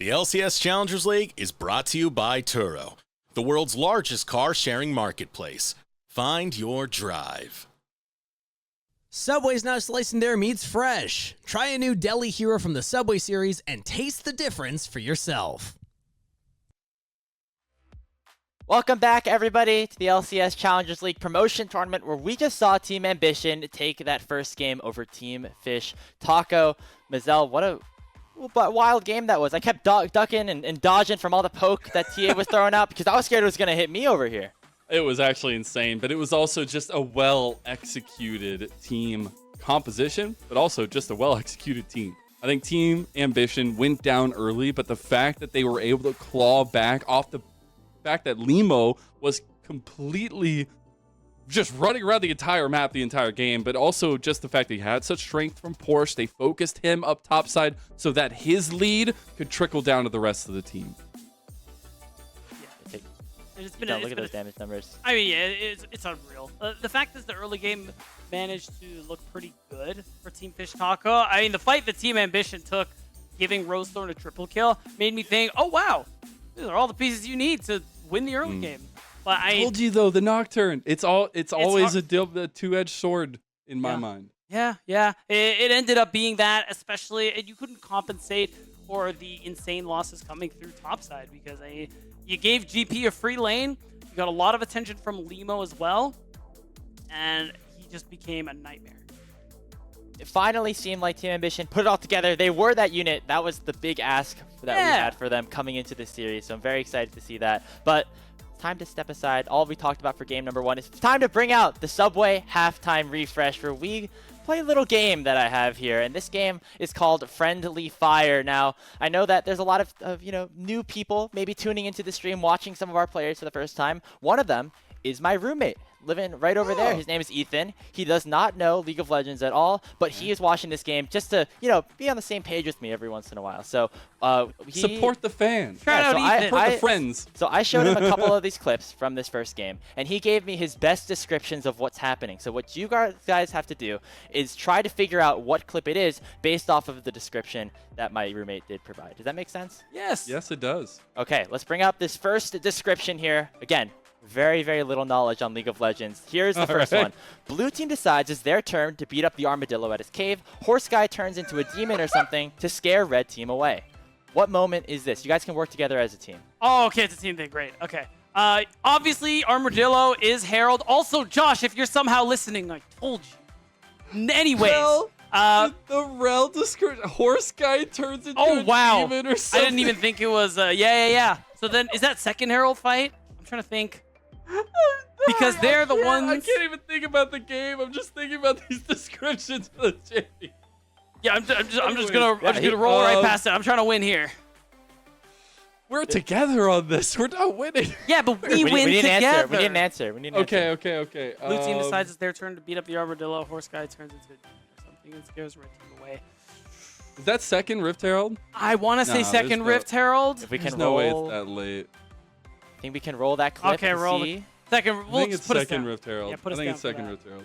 The LCS Challengers League is brought to you by Turo, the world's largest car-sharing marketplace. Find your drive. Subway's now slicing their meats fresh. Try a new deli hero from the Subway series and taste the difference for yourself. Welcome back, everybody, to the LCS Challengers League promotion tournament, where we just saw Team Ambition take that first game over Team Fish Taco. Mazel, what a wild game that was. I kept ducking and dodging from all the poke that TA was throwing out because I was scared it was going to hit me over here. It was actually insane, but it was also just a well-executed team composition, but also just a well-executed team. I think Team Ambition went down early, but the fact that they were able to claw back off the fact that Limo was completely just running around the entire map the entire game, but also just the fact that he had such strength from Porsche, they focused him up topside so that his lead could trickle down to the rest of the team. Look at those damage numbers. I mean, yeah, it's unreal. The fact is the early game managed to look pretty good for Team Fish Taco. I mean, the fight that Team Ambition took, giving Rosethorn a triple kill, made me think, oh, wow, these are all the pieces you need to win the early game. But I told you, though, the Nocturne, it's always a two-edged sword in my mind. Yeah. It ended up being that, especially, and you couldn't compensate for the insane losses coming through topside because you gave GP a free lane. You got a lot of attention from Limo as well, and he just became a nightmare. It finally seemed like Team Ambition put it all together. They were that unit. That was the big ask that we had for them coming into this series, so I'm very excited to see that. But it's time to step aside. All we talked about for game number one. It's time to bring out the Subway halftime refresh, where we play a little game that I have here, and this game is called Friendly Fire. Now, I know that there's a lot of new people maybe tuning into the stream, watching some of our players for the first time. One of them is my roommate, living right over there. His name is Ethan. He does not know League of Legends at all, but he is watching this game just to, be on the same page with me every once in a while. So support the fans. Support the friends. So I showed him a couple of these clips from this first game, and he gave me his best descriptions of what's happening. So what you guys have to do is try to figure out what clip it is based off of the description that my roommate did provide. Does that make sense? Yes. Yes, it does. Okay, let's bring up this first description here. Again, very, very little knowledge on League of Legends. Here's the first one. Blue team decides it's their turn to beat up the armadillo at his cave. Horse guy turns into a demon or something to scare red team away. What moment is this? You guys can work together as a team. Oh, okay, it's a team thing. Great. Okay. Obviously, Armadillo is Herald. Also, Josh, if you're somehow listening, I told you. Anyways. The rel description. Horse guy turns into a demon or something. I didn't even think it was. Yeah. So then, is that second Herald fight? I'm trying to think. Because they're the ones. I can't even think about the game. I'm just thinking about these descriptions for the champion. Yeah, I'm just gonna roll right past it. I'm trying to win here. We're together on this. We're not winning. Yeah, but we win together. We need an answer. Okay. Blue team decides it's their turn to beat up the Armadillo. Horse guy turns into something and scares red team away. Is that second Rift Herald? I want to say second Rift Herald. If we can no way roll, it's that late. I think we can roll that clip. Okay, roll see. Second. I think it's second Rift Herald. Yeah, put us I think down it's second Rift Herald.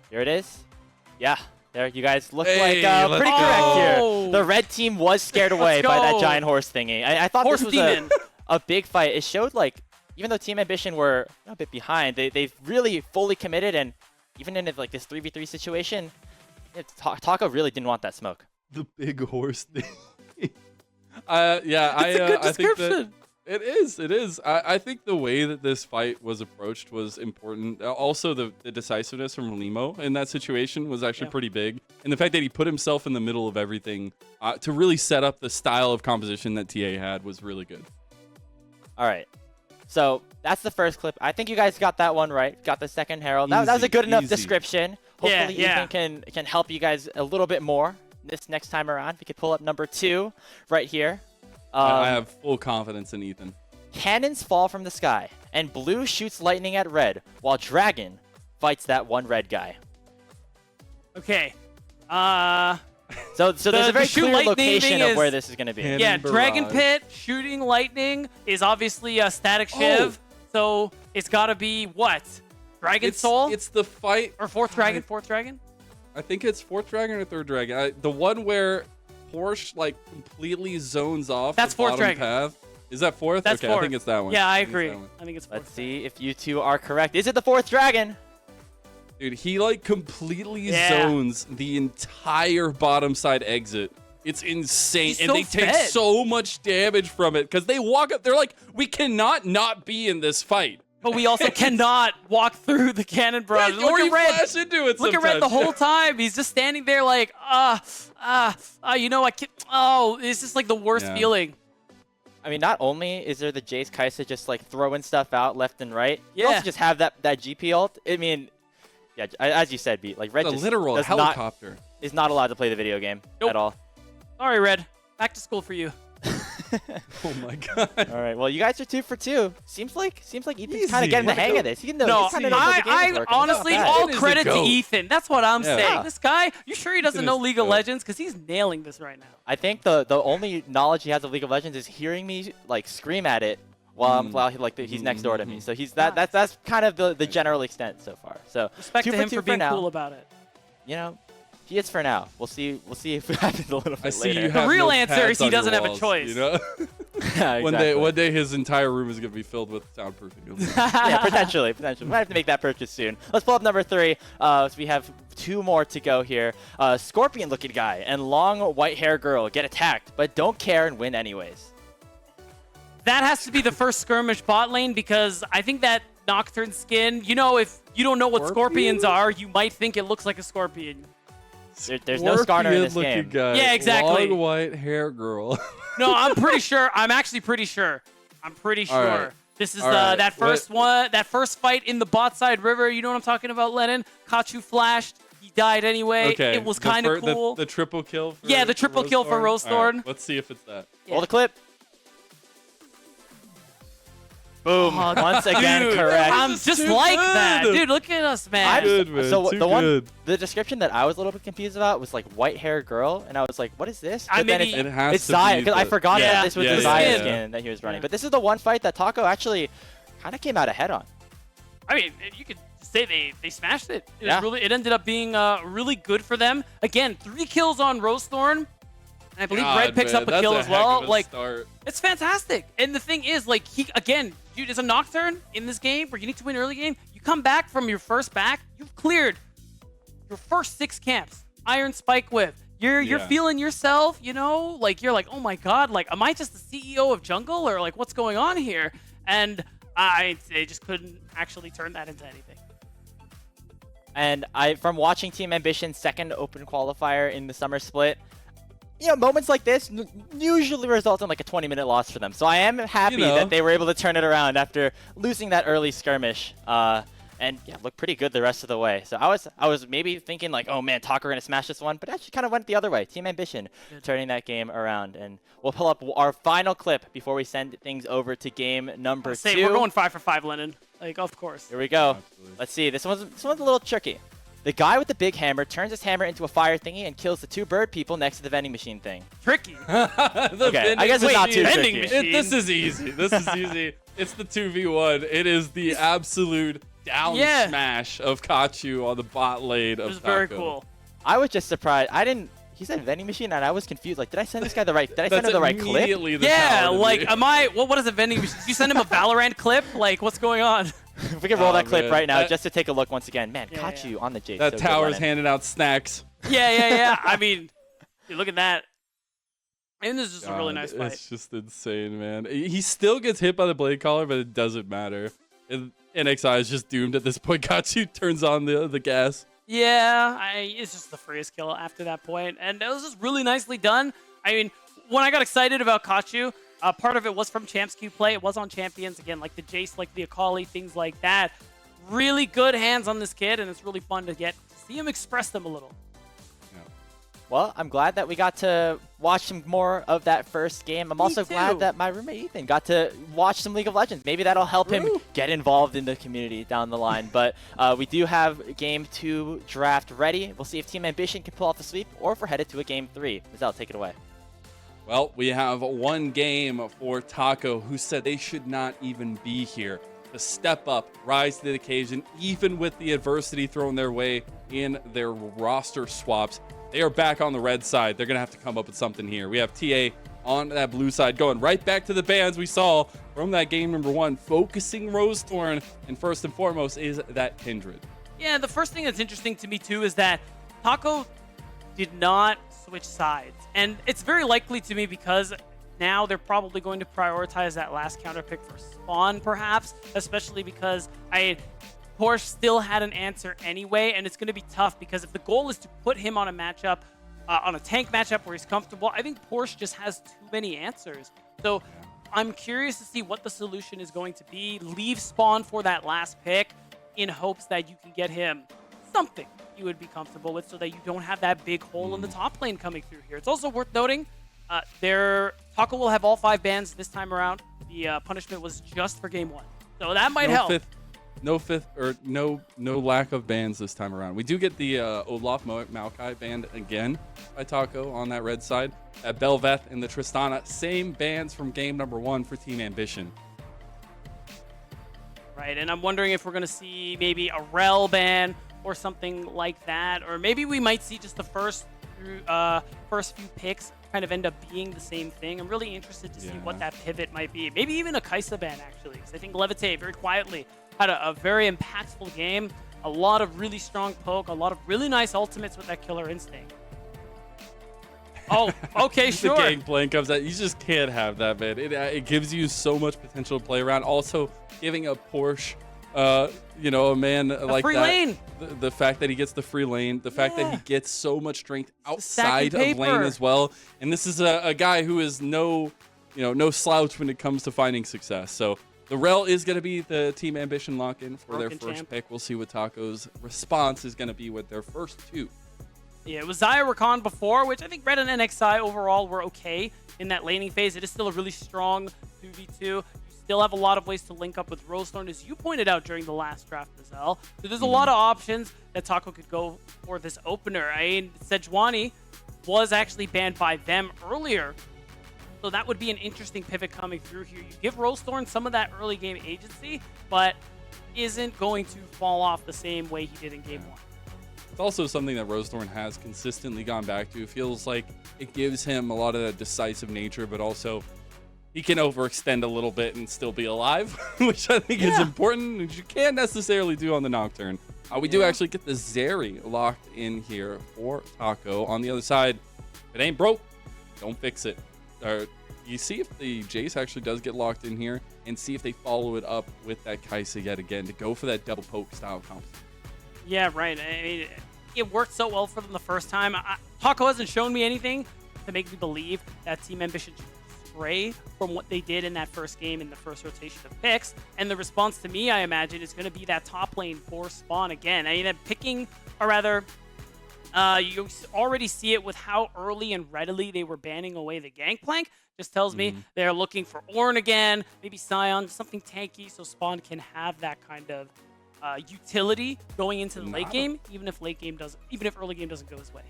Here it is. Yeah. There, you guys look like pretty let's correct here. go. The red team was scared away by that giant horse thingy. I thought Horse this was demon. a big fight. It showed, like, even though Team Ambition were a bit behind, they've really fully committed, and even in like this 3v3 situation, Taco really didn't want that smoke. The big horse thing. It's a good I think that description. it is. I think the way that this fight was approached was important. Also, the decisiveness from Limo in that situation was actually pretty big. And the fact that he put himself in the middle of everything to really set up the style of composition that TA had was really good. All right. So that's the first clip. I think you guys got that one right. Got the second Herald. That was a good enough description. Hopefully Ethan can help you guys a little bit more this next time around. We could pull up number 2 right here. I have full confidence in Ethan. Cannons fall from the sky, and blue shoots lightning at red, while dragon fights that one red guy. Okay. So there's a very clear location of where this is going to be. Yeah, Dragon Pit, shooting lightning is obviously a static shiv. So it's got to be what? Dragon Soul? It's the fight. Or fourth dragon? I think it's fourth dragon or third dragon. The one where Porsche like completely zones off That's the fourth bottom dragon. path. Is that fourth? That's okay, fourth. I think it's that one. Yeah, I think it's agree. that one. I think it's Let's fourth. see if you two are correct. Is it the fourth dragon? Dude, he like completely Yeah. zones the entire bottom side exit. It's insane. He's And so they take fed. so much damage from it because they walk up. They're like, we cannot not be in this fight. But we also cannot walk through the cannon barrage. Or Look you at Red. flash into it Look at Red the sometimes. whole time. He's just standing there like, you know, I can't. Oh, it's just like the worst Yeah. feeling. I mean, not only is there the Jace Kaisa just like throwing stuff out left and right, you Yeah. also just have that GP ult. I mean, yeah, as you said, Beat, like Red A just literal does helicopter. is not allowed to play the video game Nope. at all. Sorry, Red. Back to school for you. Oh my god. All right, well, you guys are 2 for 2. Seems like Ethan's kind Easy. of getting the Look hang at of this. He kinda No, knows how the game is I working. honestly, It's not bad. all It is a credit to goat. Ethan. That's what I'm Yeah. saying. This guy, you sure he doesn't Ethan know is League of dope. Legends? Because he's nailing this right now. I think the only knowledge he has of League of Legends is hearing me like scream at it while he's next door to me. So he's that's kind of the general extent so far. So Respect 2 to for him 2 for being now. cool about it. You know, he is for now. We'll see if it happens a little bit I see later. you The have real no answer pads is he on your doesn't have a walls, choice. You know? Yeah, One exactly. day his entire room is gonna be filled with soundproofing. Yeah, potentially. We might have to make that purchase soon. Let's pull up number 3. So we have 2 more to go here. Scorpion-looking guy and long white hair girl get attacked, but don't care and win anyways. That has to be the first skirmish bot lane because I think that Nocturne skin, you know, if you don't know what Scorpion? scorpions are, you might think it looks like a scorpion. There's no Skarner in this Scorpion-looking game. Guy, Yeah, exactly. Long white hair girl. No, I'm pretty sure. I'm actually pretty sure. I'm pretty sure. All right. This is All right. that first one, that first fight in the bot side river. You know what I'm talking about, Lennon? Kachu flashed. He died anyway. Okay. It was the kind of fir- cool. The triple kill. For, Yeah, the triple kill for All Rosethorn. let's see if it's that. Roll the clip. Boom. Oh, Once again, dude, correct. I'm This is just too like good. that. Dude, look at us, man. Good, man. So Too the good. the description that I was a little bit confused about was like white hair girl, and I was like, what is this? I But then maybe- it's It has it's to Zaya, be because I the- forgot Yeah. that this was Yeah, the yeah, Zaya yeah. skin that he was running. Yeah. But this is the one fight that Taco actually kind of came out ahead on. I mean, you could say they smashed it. Yeah. It ended up being really good for them. Again, 3 kills on Rosethorn. And I believe God, Red picks man, up a that's kill a as heck well. of a Like, start. it's fantastic. And the thing is, like, he, again, dude, it's a Nocturne in this game where you need to win early game. You come back from your first back, you've cleared your first 6 camps. Iron Spike Whip. You're Yeah. feeling yourself, you know? Like, you're like, oh my god, like, am I just the CEO of Jungle? Or, like, what's going on here? And they just couldn't actually turn that into anything. And from watching Team Ambition's second open qualifier in the summer split, you know, moments like this usually result in like a 20-minute loss for them. So I am happy that they were able to turn it around after losing that early skirmish. And yeah, looked pretty good the rest of the way. So I was maybe thinking like, oh man, Taco are gonna smash this one, but actually kind of went the other way. Team Ambition turning that game around, and we'll pull up our final clip before we send things over to game number 2. We're going 5 for 5, Lennon. Like, of course. Here we go. Absolutely. Let's see. This one's a little tricky. The guy with the big hammer turns his hammer into a fire thingy and kills the 2 bird people next to the vending machine thing. Tricky. Okay, I guess it's not too vending tricky. machine. This is easy. This is easy. It's the 2v1. It is the absolute down Yeah. smash of Kachu on the bot lane of It was very Taco. cool. I was just surprised. He said vending machine, and I was confused. Like, did I send this guy the right? Did I send him the right clip? immediately the Yeah, power to like, me. am I? What is a vending machine? Did you send him a Valorant clip? Like, what's going on? If we can roll Oh, that clip man. right now, That- just to take a look once again. Man, Yeah, caught yeah. you on the J. That so good tower's running. handing out snacks. Yeah. I mean, dude, look at that. And this is just a really God, nice fight. It's just insane, man. He still gets hit by the blade collar, but it doesn't matter. And NXI is just doomed at this point. Kachu turns on the gas. Yeah, it's just the freest kill after that point, and it was just really nicely done. I mean, when I got excited about Kachu, part of it was from Champs Q play. It was on Champions again, like the Jace, like the Akali, things like that. Really good hands on this kid, and it's really fun to see him express them a little. Well, I'm glad that we got to watch some more of that first game. I'm also too. glad that my roommate Ethan got to watch some League of Legends. Maybe that'll help him get involved in the community down the line. But we do have Game 2 draft ready. We'll see if Team Ambition can pull off the sweep or if we're headed to a Game 3. Mazal, take it away. Well, we have one game for Taco, who said they should not even be here. To step up, rise to the occasion, even with the adversity thrown their way in their roster swaps. They are back on the red side. They're going to have to come up with something here. We have TA on that blue side going right back to the bans we saw from that game number 1, focusing Rosethorn. And first and foremost is that Kindred. Yeah, the first thing that's interesting to me too is that Taco did not switch sides. And it's very likely to me because now they're probably going to prioritize that last counter pick for Spawn, perhaps, especially because Porsche still had an answer anyway, and it's going to be tough because if the goal is to put him on a matchup, on a tank matchup where he's comfortable, I think Porsche just has too many answers. So I'm curious to see what the solution is going to be. Leave Spawn for that last pick in hopes that you can get him something you would be comfortable with so that you don't have that big hole in the top lane coming through here. It's also worth noting Taco will have all 5 bans this time around. The punishment was just for game 1. So that might help. No lack of bans this time around. We do get the Olaf Maokai banned again by Taco on that red side. At Belveth and the Tristana, same bans from game number 1 for Team Ambition. Right, and I'm wondering if we're going to see maybe a Rel ban or something like that, or maybe we might see just the first few picks kind of end up being the same thing. I'm really interested to see what that pivot might be. Maybe even a Kai'Sa ban, actually, because I think Levite very quietly had a very impactful game, a lot of really strong poke, a lot of really nice ultimates with that killer instinct. Oh, okay, sure. The Gangplank comes out. You just can't have that, man. It gives you so much potential to play around. Also, giving a Porsche, a man like free that. Lane. The fact that he gets the free lane, the fact that he gets so much strength outside of lane as well. And this is a guy who is no slouch when it comes to finding success. So the Rel is going to be the Team Ambition lock-in for their first pick. We'll see what Taco's response is going to be with their first 2. Yeah, it was Xayah Rakan before, which I think Red and NXI overall were okay in that laning phase. It is still a really strong 2v2. You still have a lot of ways to link up with Rosethorn, as you pointed out during the last draft as well. So there's a lot of options that Taco could go for this opener. I mean, Sejuani was actually banned by them earlier. So that would be an interesting pivot coming through here. You give Rosethorn some of that early game agency, but isn't going to fall off the same way he did in game 1. It's also something that Rosethorn has consistently gone back to. It feels like it gives him a lot of that decisive nature, but also he can overextend a little bit and still be alive, which I think is important, which you can't necessarily do on the Nocturne. We do actually get the Zeri locked in here for Taco. On the other side, if it ain't broke, don't fix it. You see if the Jace actually does get locked in here and see if they follow it up with that Kai'Sa yet again to go for that double poke style comp. Yeah, right. I mean, it worked so well for them the first time. Taco hasn't shown me anything to make me believe that Team Ambition should stray from what they did in that first game in the first rotation of picks. And the response to me, I imagine, is going to be that top lane for Spawn again. I mean, picking, or rather, you already see it with how early and readily they were banning away the Gangplank. Just tells me they're looking for Ornn again, maybe Sion, something tanky, so Spawn can have that kind of utility going into the late game, even if early game doesn't go his way.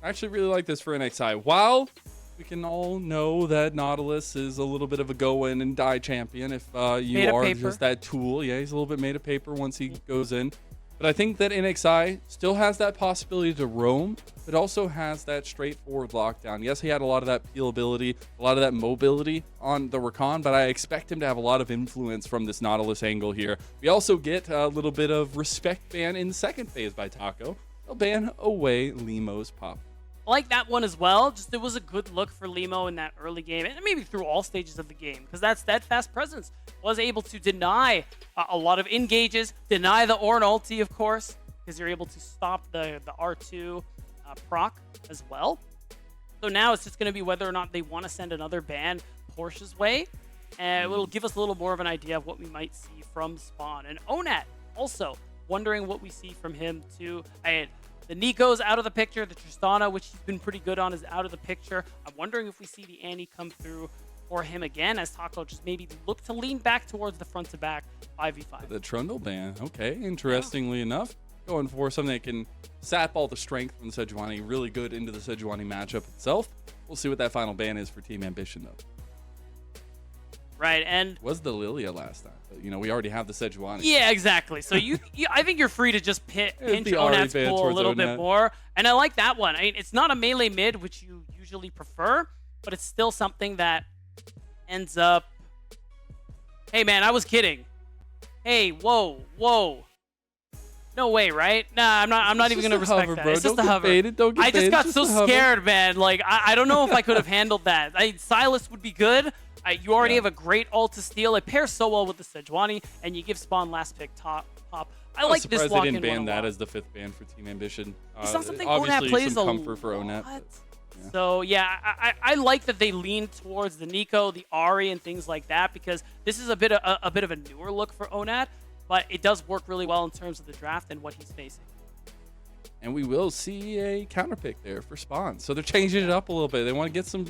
I actually really like this for NXI. While we can all know that Nautilus is a little bit of a go in and die champion if you are just that tool. Yeah, he's a little bit made of paper once he goes in. But I think that NXI still has that possibility to roam, but also has that straightforward lockdown. Yes, he had a lot of that peel ability, a lot of that mobility on the Rakan, but I expect him to have a lot of influence from this Nautilus angle here. We also get a little bit of respect ban in second phase by Taco. They'll ban away Limo's pop. I like that one as well. Just it was a good look for Limo in that early game, and maybe through all stages of the game, because that steadfast presence was able to deny a lot of engages, deny the Ornn ulti, of course, because you're able to stop the R2 proc as well. So now it's just going to be whether or not they want to send another ban Porsche's way, and it'll give us a little more of an idea of what we might see from Spawn. And Onat also wondering what we see from him too. The Nico's out of the picture. The Tristana, which he's been pretty good on, is out of the picture. I'm wondering if we see the Annie come through for him again, as Taco just maybe look to lean back towards the front to back 5v5. The Trundle ban. Okay, interestingly enough, going for something that can sap all the strength from Sejuani, really good into the Sejuani matchup itself. We'll see what that final ban is for Team Ambition, though. right? And Was the Lilia last time? But, you know, we already have the Sejuani. yeah, exactly. So I think you're free to just pinch the Ahri Onat's ban pool a towards little bit Onat. more. And I like that one. I mean, it's not a melee mid, which you usually prefer, but it's still something that ends up... Hey, man, I was kidding. Hey, whoa. No way, right? Nah, I'm not even gonna respect hover, that. bro. It's just Don't a get hover. baited. Don't get I just baited. got Just so a hover. scared, man. Like I don't know if I could have handled that. Silas would be good. You already have a great ult to steal. It pairs so well with the Sejuani, and you give Spawn last pick top. I like this surprised lock they in didn't ban that 101. as the 5th ban for Team Ambition. It's not something obviously Onat plays some a comfort for Onat. lot. but, yeah. So yeah, I like that they lean towards the Nico, the Ahri, and things like that because this is a bit of a newer look for Onat, but it does work really well in terms of the draft and what he's facing. And we will see a counter pick there for Spawn. So they're changing it up a little bit. They want to get some,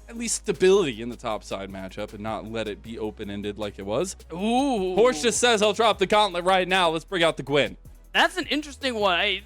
at least stability in the top side matchup and not let it be open-ended like it was. Ooh. Porsche just says, I'll drop the gauntlet right now. Let's bring out the Gwen. That's an interesting one.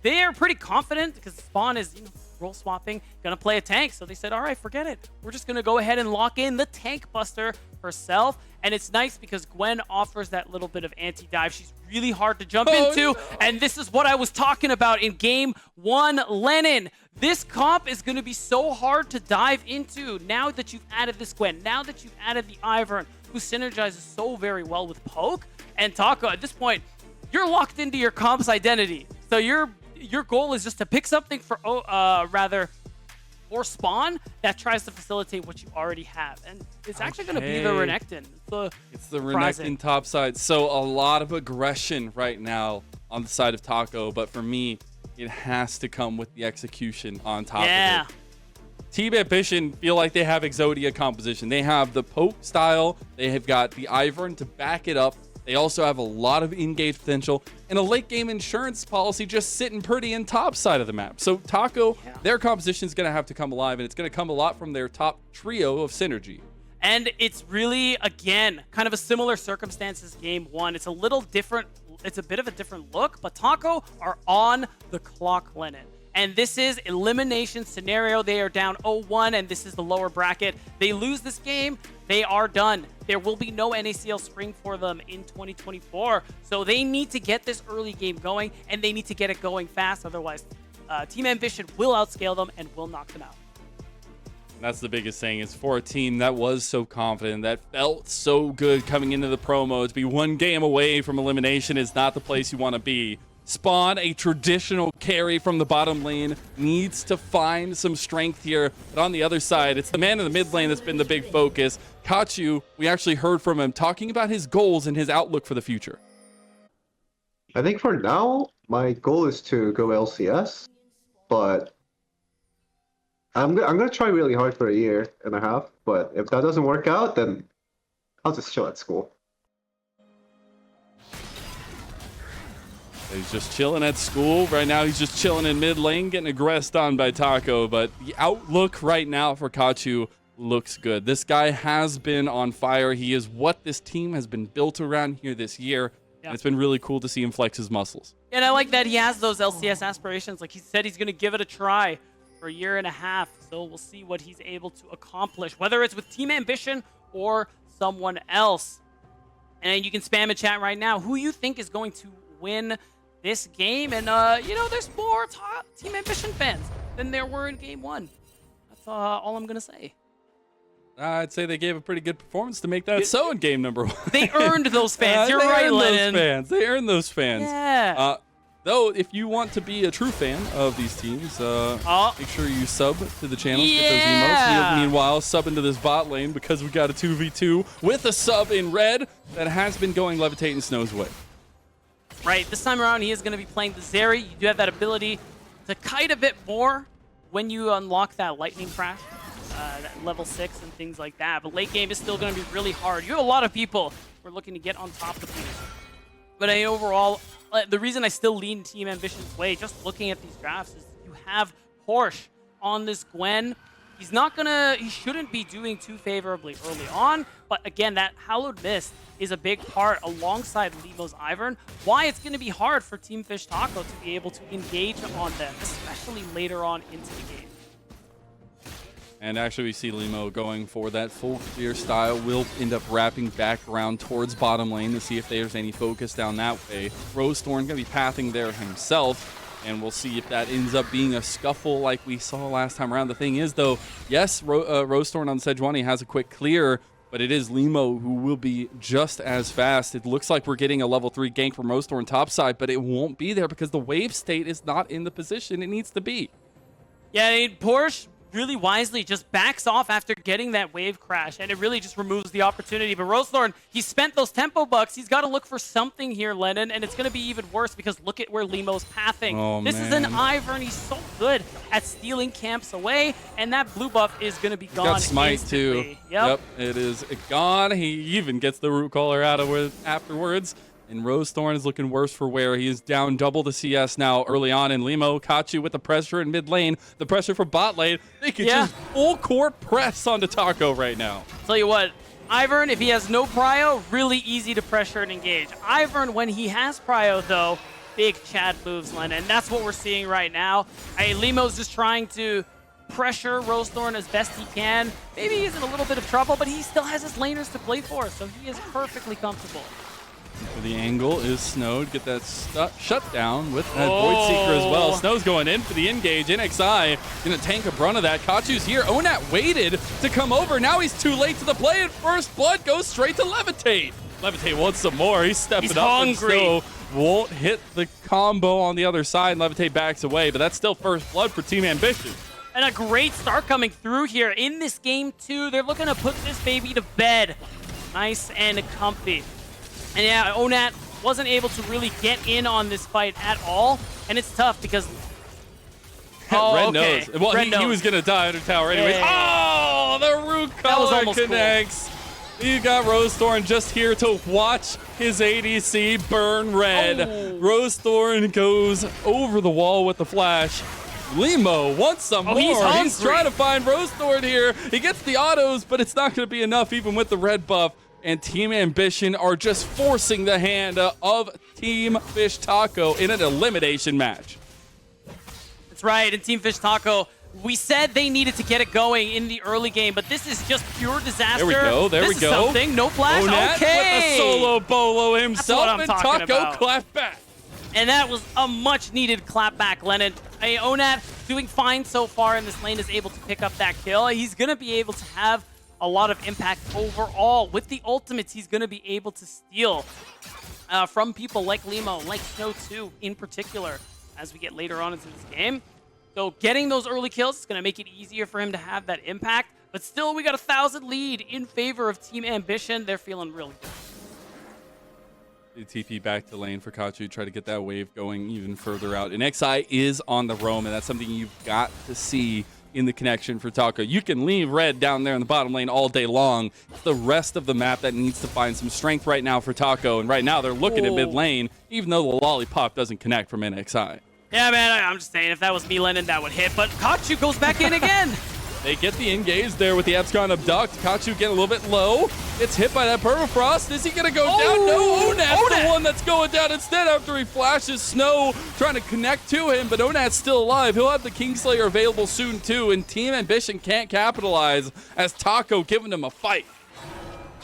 They are pretty confident because Spawn is role swapping, gonna play a tank. So they said, all right, forget it. We're just gonna go ahead and lock in the tank buster herself. And it's nice because Gwen offers that little bit of anti-dive. She's really hard to jump into. No. And this is what I was talking about in game 1, Lennon. This comp is going to be so hard to dive into now that you've added this Gwen, now that you've added the Ivern, who synergizes so very well with Poke and Taco. At this point, you're locked into your comp's identity. So your goal is just to pick something for Spawn that tries to facilitate what you already have. And it's actually going to be the Renekton. It's the Renekton top side. So a lot of aggression right now on the side of Taco, but for me, it has to come with the execution on top of it. Team Ambition feel like they have Exodia composition. They have the Poke style. They have got the Ivern to back it up. They also have a lot of engage potential and a late game insurance policy just sitting pretty in top side of the map. So Taco, their composition is going to have to come alive, and it's going to come a lot from their top trio of synergy. And it's really, again, kind of a similar circumstances game 1. It's a little different. It's a bit of a different look, but Taco are on the clock, Lennon. And this is elimination scenario. They are down 0-1, and this is the lower bracket. They lose this game, they are done. There will be no NACL spring for them in 2024. So they need to get this early game going, and they need to get it going fast. Otherwise, Team Ambition will outscale them and will knock them out. That's the biggest thing, is for a team that was so confident, that felt so good coming into the promo, to be one game away from elimination is not the place you want to be. Spawn, a traditional carry from the bottom lane, needs to find some strength here. But on the other side, it's the man in the mid lane that's been the big focus. Kachu, we actually heard from him talking about his goals and his outlook for the future. I think for now, my goal is to go LCS, but I'm gonna try really hard for a year and a half. But if that doesn't work out, then I'll just chill at school. He's just chilling at school. Right now, he's just chilling in mid lane, getting aggressed on by Taco. But the outlook right now for Kachu looks good. This guy has been on fire. He is what this team has been built around here this year. And it's been really cool to see him flex his muscles. And I like that he has those LCS aspirations. Like he said, he's going to give it a try for a year and a half. So we'll see what he's able to accomplish, whether it's with Team Ambition or someone else. And you can spam in chat right now who you think is going to win this game. And, there's more Team Ambition fans than there were in game 1. That's all I'm going to say. I'd say they gave a pretty good performance to make that so in game number 1. They earned those fans. You're right, Lennon. They earned those fans. Yeah. Though, if you want to be a true fan of these teams, make sure you sub to the channels, get those emotes. Meanwhile, sub into this bot lane because we got a 2v2 with a sub in red that has been going Levitating Snow's way. Right, this time around he is going to be playing the Zeri. You do have that ability to kite a bit more when you unlock that Lightning Crash, that level 6 and things like that. But late game is still going to be really hard. You have a lot of people who are looking to get on top of you. But overall, the reason I still lean Team Ambition's way, just looking at these drafts, is you have Porsche on this Gwen. He shouldn't be doing too favorably early on, but again, that Hallowed Mist is a big part alongside Lemo's Ivern, why it's going to be hard for Team Fish Taco to be able to engage on them, especially later on into the game. And actually, we see Limo going for that full clear style. Will end up wrapping back around towards bottom lane to see if there's any focus down that way. Rosethorn going to be pathing there himself, and we'll see if that ends up being a scuffle like we saw last time around. The thing is, though, yes, Rosethorn on Sejuani has a quick clear, but it is Limo who will be just as fast. It looks like we're getting a level 3 gank from Rosethorn topside, but it won't be there because the wave state is not in the position it needs to be. Yeah, Porsche really wisely just backs off after getting that wave crash, and it really just removes the opportunity. But Rosethorn, he spent those tempo bucks. He's got to look for something here, Lennon, and it's going to be even worse because look at where Limo's pathing. Oh, this is an Ivern. He's so good at stealing camps away, and that blue buff is going to be gone. Got smite instantly. too. Yep, it is gone. He even gets the root caller out of it afterwards. And Rosethorn is looking worse for wear. He is down double the CS now early on. And Limo, Kachu with the pressure in mid lane. The pressure for bot lane. They could just full court press onto Taco right now. Tell you what, Ivern, if he has no prio, really easy to pressure and engage. Ivern, when he has prio, though, big Chad moves, Lennon. And that's what we're seeing right now. Limo's just trying to pressure Rosethorn as best he can. Maybe he's in a little bit of trouble, but he still has his laners to play for, so he is perfectly comfortable. The angle is Snow to get that shut down with that Void Seeker as well. Snow's going in for the engage. NXI going to tank a brunt of that. Kachu's here. Onat waited to come over. Now he's too late to the play, and First Blood goes straight to Levitate. Levitate wants some more. He's stepping up, hungry. And Snow won't hit the combo on the other side. Levitate backs away, but that's still First Blood for Team Ambition. And a great start coming through here in this game, too. They're looking to put this baby to bed. Nice and comfy. And yeah, Onat wasn't able to really get in on this fight at all. And it's tough because... Red knows. Well, he was going to die under tower anyways. Oh, the root color connects. Cool. You got Rosethorn just here to watch his ADC burn red. Rosethorn goes over the wall with the flash. Limo wants some more. He's trying to find Rosethorn here. He gets the autos, but it's not going to be enough even with the red buff. And Team Ambition are just forcing the hand of Team Fish Taco in an elimination match. That's right, and Team Fish Taco, we said they needed to get it going in the early game, but this is just pure disaster. There we go, this is something, no flash, Onat with a solo bolo himself, and Taco clapped back. And that was a much-needed clap back, Lennon. Onat doing fine so far in this lane, is able to pick up that kill. He's going to be able to have a lot of impact overall. With the ultimates, he's going to be able to steal from people like Limo, like Snow 2 in particular, as we get later on into this game. So getting those early kills is going to make it easier for him to have that impact. But still, we got a 1,000 lead in favor of Team Ambition. They're feeling really good. TP back to lane for Kachu, try to get that wave going even further out. And XI is on the roam, and that's something you've got to see in the connection for Taco. You can leave red down there in the bottom lane all day long. It's the rest of the map that needs to find some strength right now for Taco, and right now they're looking at mid lane, even though the lollipop doesn't connect from NXI. Yeah, man, I'm just saying, if that was me, Lennon, that would hit, but Kachu goes back in again. They get the engage there with the Abscon Abduct. Kachu getting a little bit low. It's hit by that Permafrost. Is he going to go down? No, Onat's the one that's going down instead after he flashes Snow, trying to connect to him, but Onat's still alive. He'll have the Kingslayer available soon too, and Team Ambition can't capitalize as Taco giving him a fight.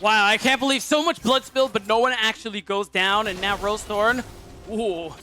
Wow, I can't believe so much blood spilled, but no one actually goes down, and now Rosethorn. Ooh.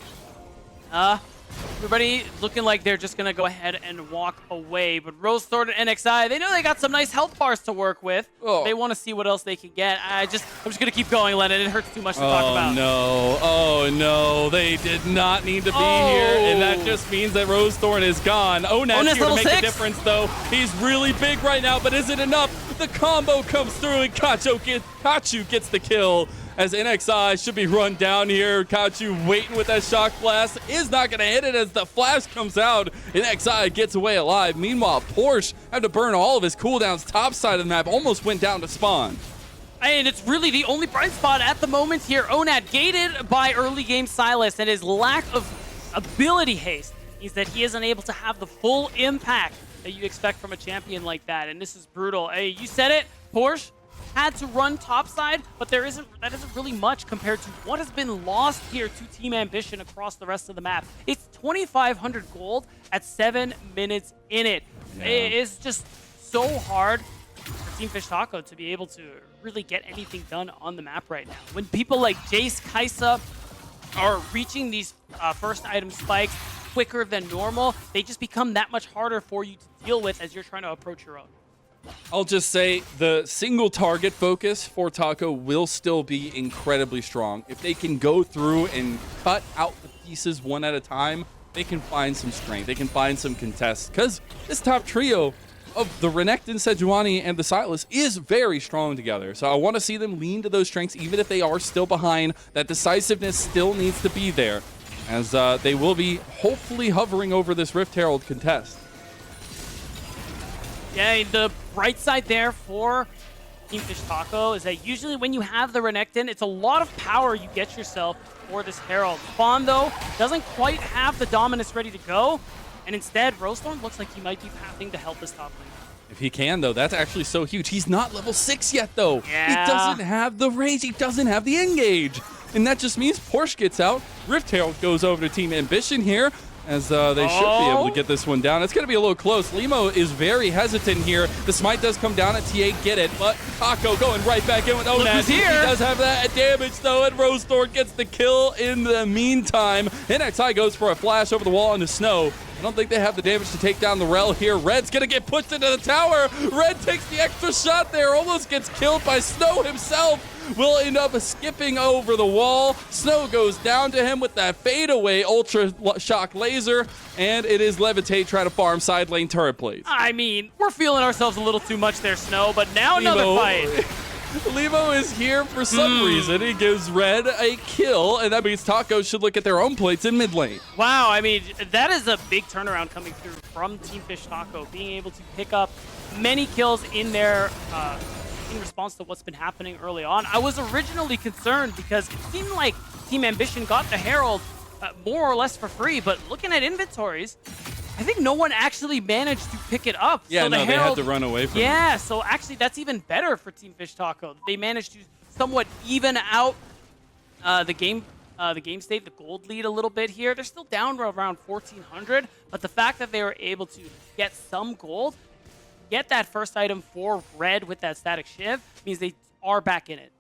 Everybody looking like they're just going to go ahead and walk away. But Rosethorn and NXI, they know they got some nice health bars to work with. They want to see what else they can get. I'm just going to keep going, Lennon. It hurts too much to talk about. Oh, no. They did not need to be here. And that just means that Rosethorn is gone. Onat's here to make a difference, though. He's really big right now, but is it enough? The combo comes through, and Kachu gets the kill. As NXI should be run down here. Kachu waiting with that shock blast. Is not going to hit it as the flash comes out. NXI gets away alive. Meanwhile, Porsche had to burn all of his cooldowns top side of the map. Almost went down to spawn. And it's really the only bright spot at the moment here. Onat gated by early game Silas, and his lack of ability haste means that he isn't able to have the full impact that you expect from a champion like that. And this is brutal. Hey, you said it, Porsche had to run topside, but that isn't really much compared to what has been lost here to Team Ambition across the rest of the map. It's 2,500 gold at 7 minutes in it. Yeah. It's just so hard for Team Fish Taco to be able to really get anything done on the map right now. When people like Jace, Kaisa are reaching these first item spikes quicker than normal, they just become that much harder for you to deal with as you're trying to approach your own. I'll just say the single target focus for Taco will still be incredibly strong. If they can go through and cut out the pieces one at a time, they can find some strength. They can find some contests, because this top trio of the Renekton, Sejuani, and the Sylas is very strong together. So I want to see them lean to those strengths, even if they are still behind. That decisiveness still needs to be there, as they will be hopefully hovering over this Rift Herald contest. Yeah, the bright side there for Team Fish Taco is that usually when you have the Renekton, it's a lot of power you get yourself for this Herald. Fawn, though, doesn't quite have the Dominus ready to go, and instead, Rosethorn looks like he might be having to help this top lane. If he can, though, that's actually so huge. He's not level 6 yet, though. Yeah. He doesn't have the rage. He doesn't have the engage. And that just means Porsche gets out. Rift Herald goes over to Team Ambition here, as they should be able to get this one down. It's going to be a little close. Limo is very hesitant here. The smite does come down at TA, get it, but Taco going right back in with Onad. He does have that damage, though, and Rosethorn gets the kill in the meantime. NXI goes for a flash over the wall into Snow. I don't think they have the damage to take down the Rel here. Red's going to get pushed into the tower. Red takes the extra shot there, almost gets killed by Snow himself. Will end up skipping over the wall. Snow goes down to him with that fadeaway Ultra Shock Laser, and it is Levitate trying to farm side lane turret plates. I mean, we're feeling ourselves a little too much there, Snow, but now another fight. Levo is here for some reason. He gives Red a kill, and that means Taco should look at their own plates in mid lane. Wow, I mean, that is a big turnaround coming through from Team Fish Taco, being able to pick up many kills in their in response to what's been happening early on. I was originally concerned because it seemed like Team Ambition got the Herald more or less for free, but looking at inventories, I think no one actually managed to pick it up. Yeah, so no, they had to run away from it. Yeah, so actually that's even better for Team Fish Taco. They managed to somewhat even out the game state, the gold lead a little bit here. They're still down around 1,400, but the fact that they were able to get some gold, get that first item for Red with that static shiv, means they are back in it.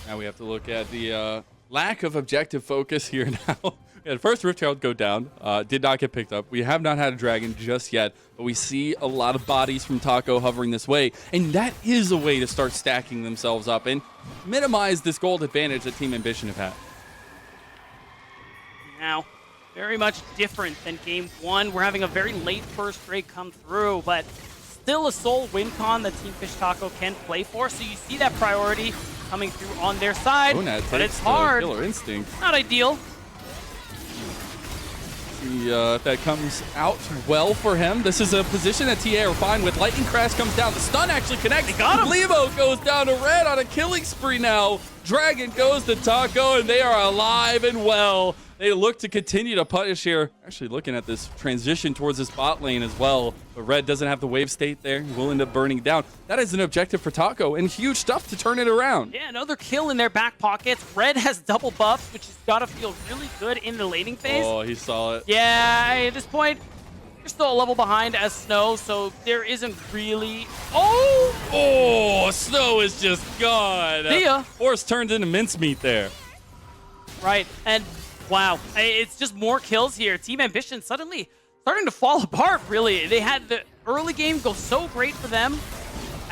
Now we have to look at the lack of objective focus here now. We had first Rift Herald go down, did not get picked up. We have not had a dragon just yet, but we see a lot of bodies from Taco hovering this way, and that is a way to start stacking themselves up and minimize this gold advantage that Team Ambition have had. Now, very much different than game one. We're having a very late first break come through, but still a sole win con that Team Fish Taco can play for, so you see that priority coming through on their side, but it's hard. Killer instinct. Not ideal. See if that comes out well for him. This is a position that TA are fine with. Lightning Crash comes down. The stun actually connects. They got him. Levo goes down to Red on a killing spree now. Dragon goes to Taco, and they are alive and well. They look to continue to punish here. Actually looking at this transition towards this bot lane as well. But Red doesn't have the wave state there. He will end up burning down. That is an objective for Taco, and huge stuff to turn it around. Yeah, another kill in their back pockets. Red has double buffs, which has got to feel really good in the laning phase. Oh, he saw it. Yeah, at this point, you're still a level behind as Snow, so there isn't really... Oh, Snow is just gone. See ya. Horse turned into mincemeat there. Right, and wow, it's just more kills here. Team Ambition suddenly starting to fall apart, really. They had the early game go so great for them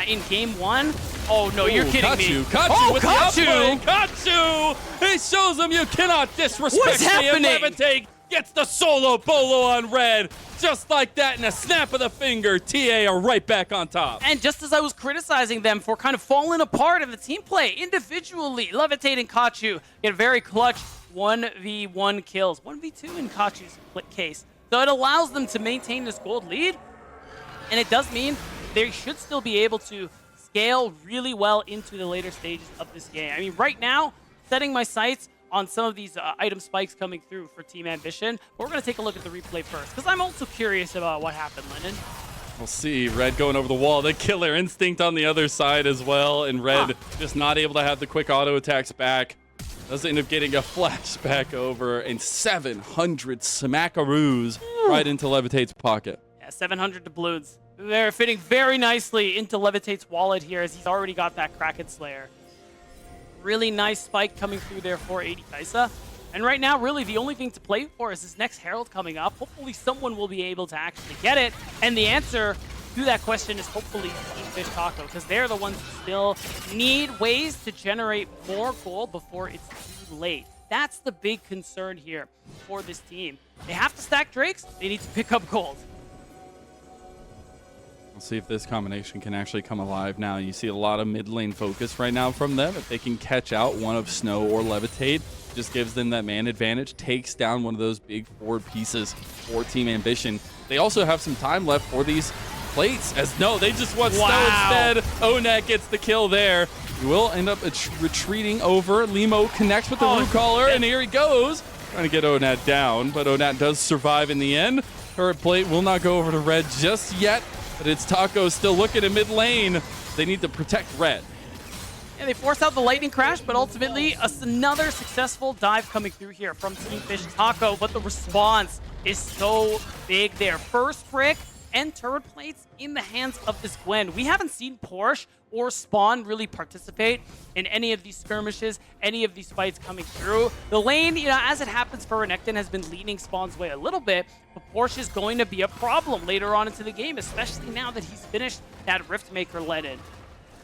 in game one. Oh, no, you're kidding me. Kachu with Kachu! the upgrade. Kachu! He shows them you cannot disrespect What is me. happening? And Levitate gets the solo bolo on Red. Just like that, in a snap of the finger, TA are right back on top. And just as I was criticizing them for kind of falling apart in the team play, individually, Levitate and Kachu get very clutch 1v1 kills. 1v2 in Kachu's case. So it allows them to maintain this gold lead, and it does mean they should still be able to scale really well into the later stages of this game. I mean, right now, setting my sights on some of these item spikes coming through for Team Ambition, but we're going to take a look at the replay first, because I'm also curious about what happened, Lennon. We'll see. Red going over the wall. The killer instinct on the other side as well, and Red just not able to have the quick auto attacks back. Does end up getting a flashback over, and 700 smackaroos right into Levitate's pocket. Yeah, 700 doubloons. They're fitting very nicely into Levitate's wallet here as he's already got that Kraken Slayer. Really nice spike coming through there for 80 Kaisa. And right now, really, the only thing to play for is this next Herald coming up. Hopefully someone will be able to actually get it. And the answer to that question is hopefully Team Fish Taco, because they're the ones who still need ways to generate more gold before it's too late. That's the big concern here for this team. They have to stack Drakes. They need to pick up gold. We'll see if this combination can actually come alive now. You see a lot of mid lane focus right now from them. If they can catch out one of Snow or Levitate, just gives them that man advantage, takes down one of those big forward pieces for Team Ambition. They also have some time left for these plates, as no, they just want Snow instead. Onat gets the kill there. He will end up retreating over. Limo connects with the root caller, and here he goes. Trying to get Onat down, but Onat does survive in the end. Turret plate will not go over to Red just yet, but it's Taco still looking at mid lane. They need to protect Red. Yeah, they force out the lightning crash, but ultimately another successful dive coming through here from Team Fish Taco, but the response is so big there. First brick and turret plates in the hands of this Gwen. We haven't seen Porsche or Spawn really participate in any of these skirmishes, any of these fights coming through. The lane, you know, as it happens for Renekton, has been leading Spawn's way a little bit, but Porsche is going to be a problem later on into the game, especially now that he's finished that Riftmaker let-in.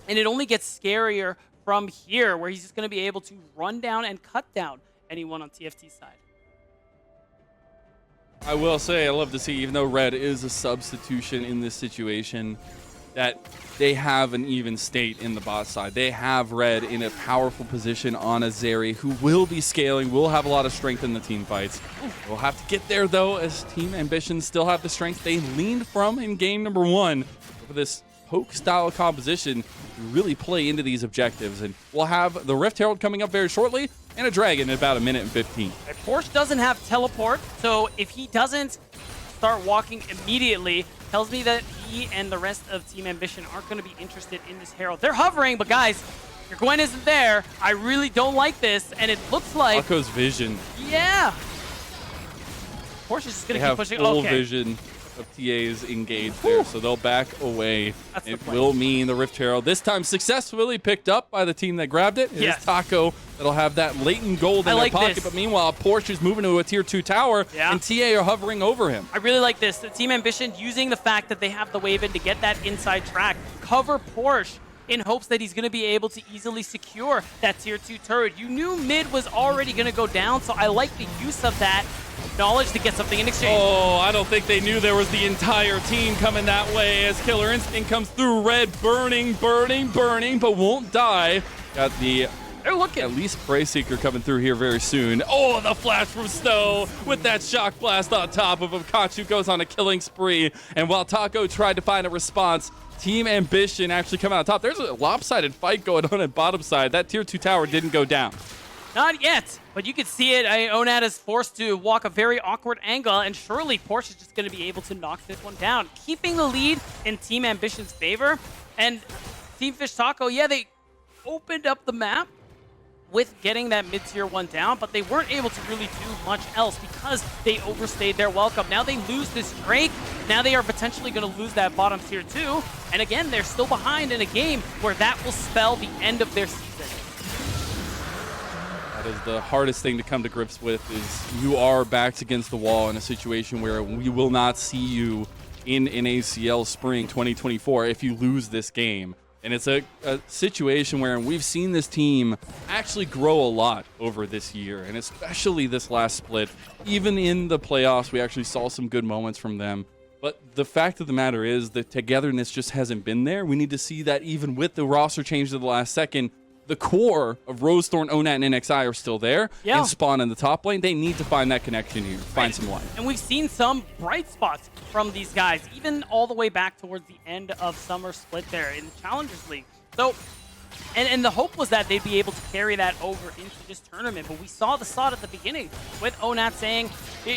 And it only gets scarier from here, where he's just going to be able to run down and cut down anyone on TFT's side. I will say, I love to see, even though Red is a substitution in this situation, that they have an even state in the bot side. They have Red in a powerful position on a Zeri, who will be scaling, will have a lot of strength in the team fights. We'll have to get there, though, as Team Ambition still have the strength they leaned from in game number 1 for this poke-style composition to really play into these objectives. And we'll have the Rift Herald coming up very shortly, and a Dragon in about 1 minute and 15. Porsche doesn't have teleport, so if he doesn't start walking immediately, tells me that he and the rest of Team Ambition aren't going to be interested in this Herald. They're hovering, but guys, your Gwen isn't there. I really don't like this, and it looks like... Taco's vision. Yeah. Porsche's just going to keep pushing. Full vision of TAs engaged there, so they'll back away. It will mean the Rift Herald, this time successfully picked up by the team that grabbed it. It's Taco that'll have that latent gold in their pocket, but meanwhile, Porsche is moving to a tier 2 tower, and TA are hovering over him. I really like this. The Team Ambition using the fact that they have the wave in to get that inside track, cover Porsche in hopes that he's going to be able to easily secure that tier 2 turret. You knew mid was already going to go down, so I like the use of that knowledge to get something in exchange. Oh, I don't think they knew there was the entire team coming that way as Killer Instinct comes through. Red burning, but won't die. Got the at least Prey Seeker coming through here very soon. Oh, the flash from Snow with that shock blast on top of him. Kachu goes on a killing spree, and while Taco tried to find a response, Team Ambition actually come out on top. There's a lopsided fight going on at bottom side. That tier 2 tower didn't go down. Not yet, but you can see it. Onat is forced to walk a very awkward angle, and surely Porsche is just going to be able to knock this one down, keeping the lead in Team Ambition's favor. And Team Fish Taco, yeah, they opened up the map with getting that mid-tier 1 down, but they weren't able to really do much else because they overstayed their welcome. Now they lose this Drake. Now they are potentially going to lose that bottom tier 2. And again, they're still behind in a game where that will spell the end of their season. That is the hardest thing to come to grips with, is you are backed against the wall in a situation where we will not see you in NACL Spring 2024 if you lose this game. And it's a situation where we've seen this team actually grow a lot over this year, and especially this last split. Even in the playoffs, we actually saw some good moments from them. But the fact of the matter is the togetherness just hasn't been there. We need to see that even with the roster change to the last second. The core of Rosethorn, Onat, and NXI are still there. Yeah. And Spawn in the top lane. They need to find that connection here, find some light. And we've seen some bright spots from these guys, even all the way back towards the end of Summer Split there in the Challengers League. So, and the hope was that they'd be able to carry that over into this tournament. But we saw the SOT at the beginning with Onat saying,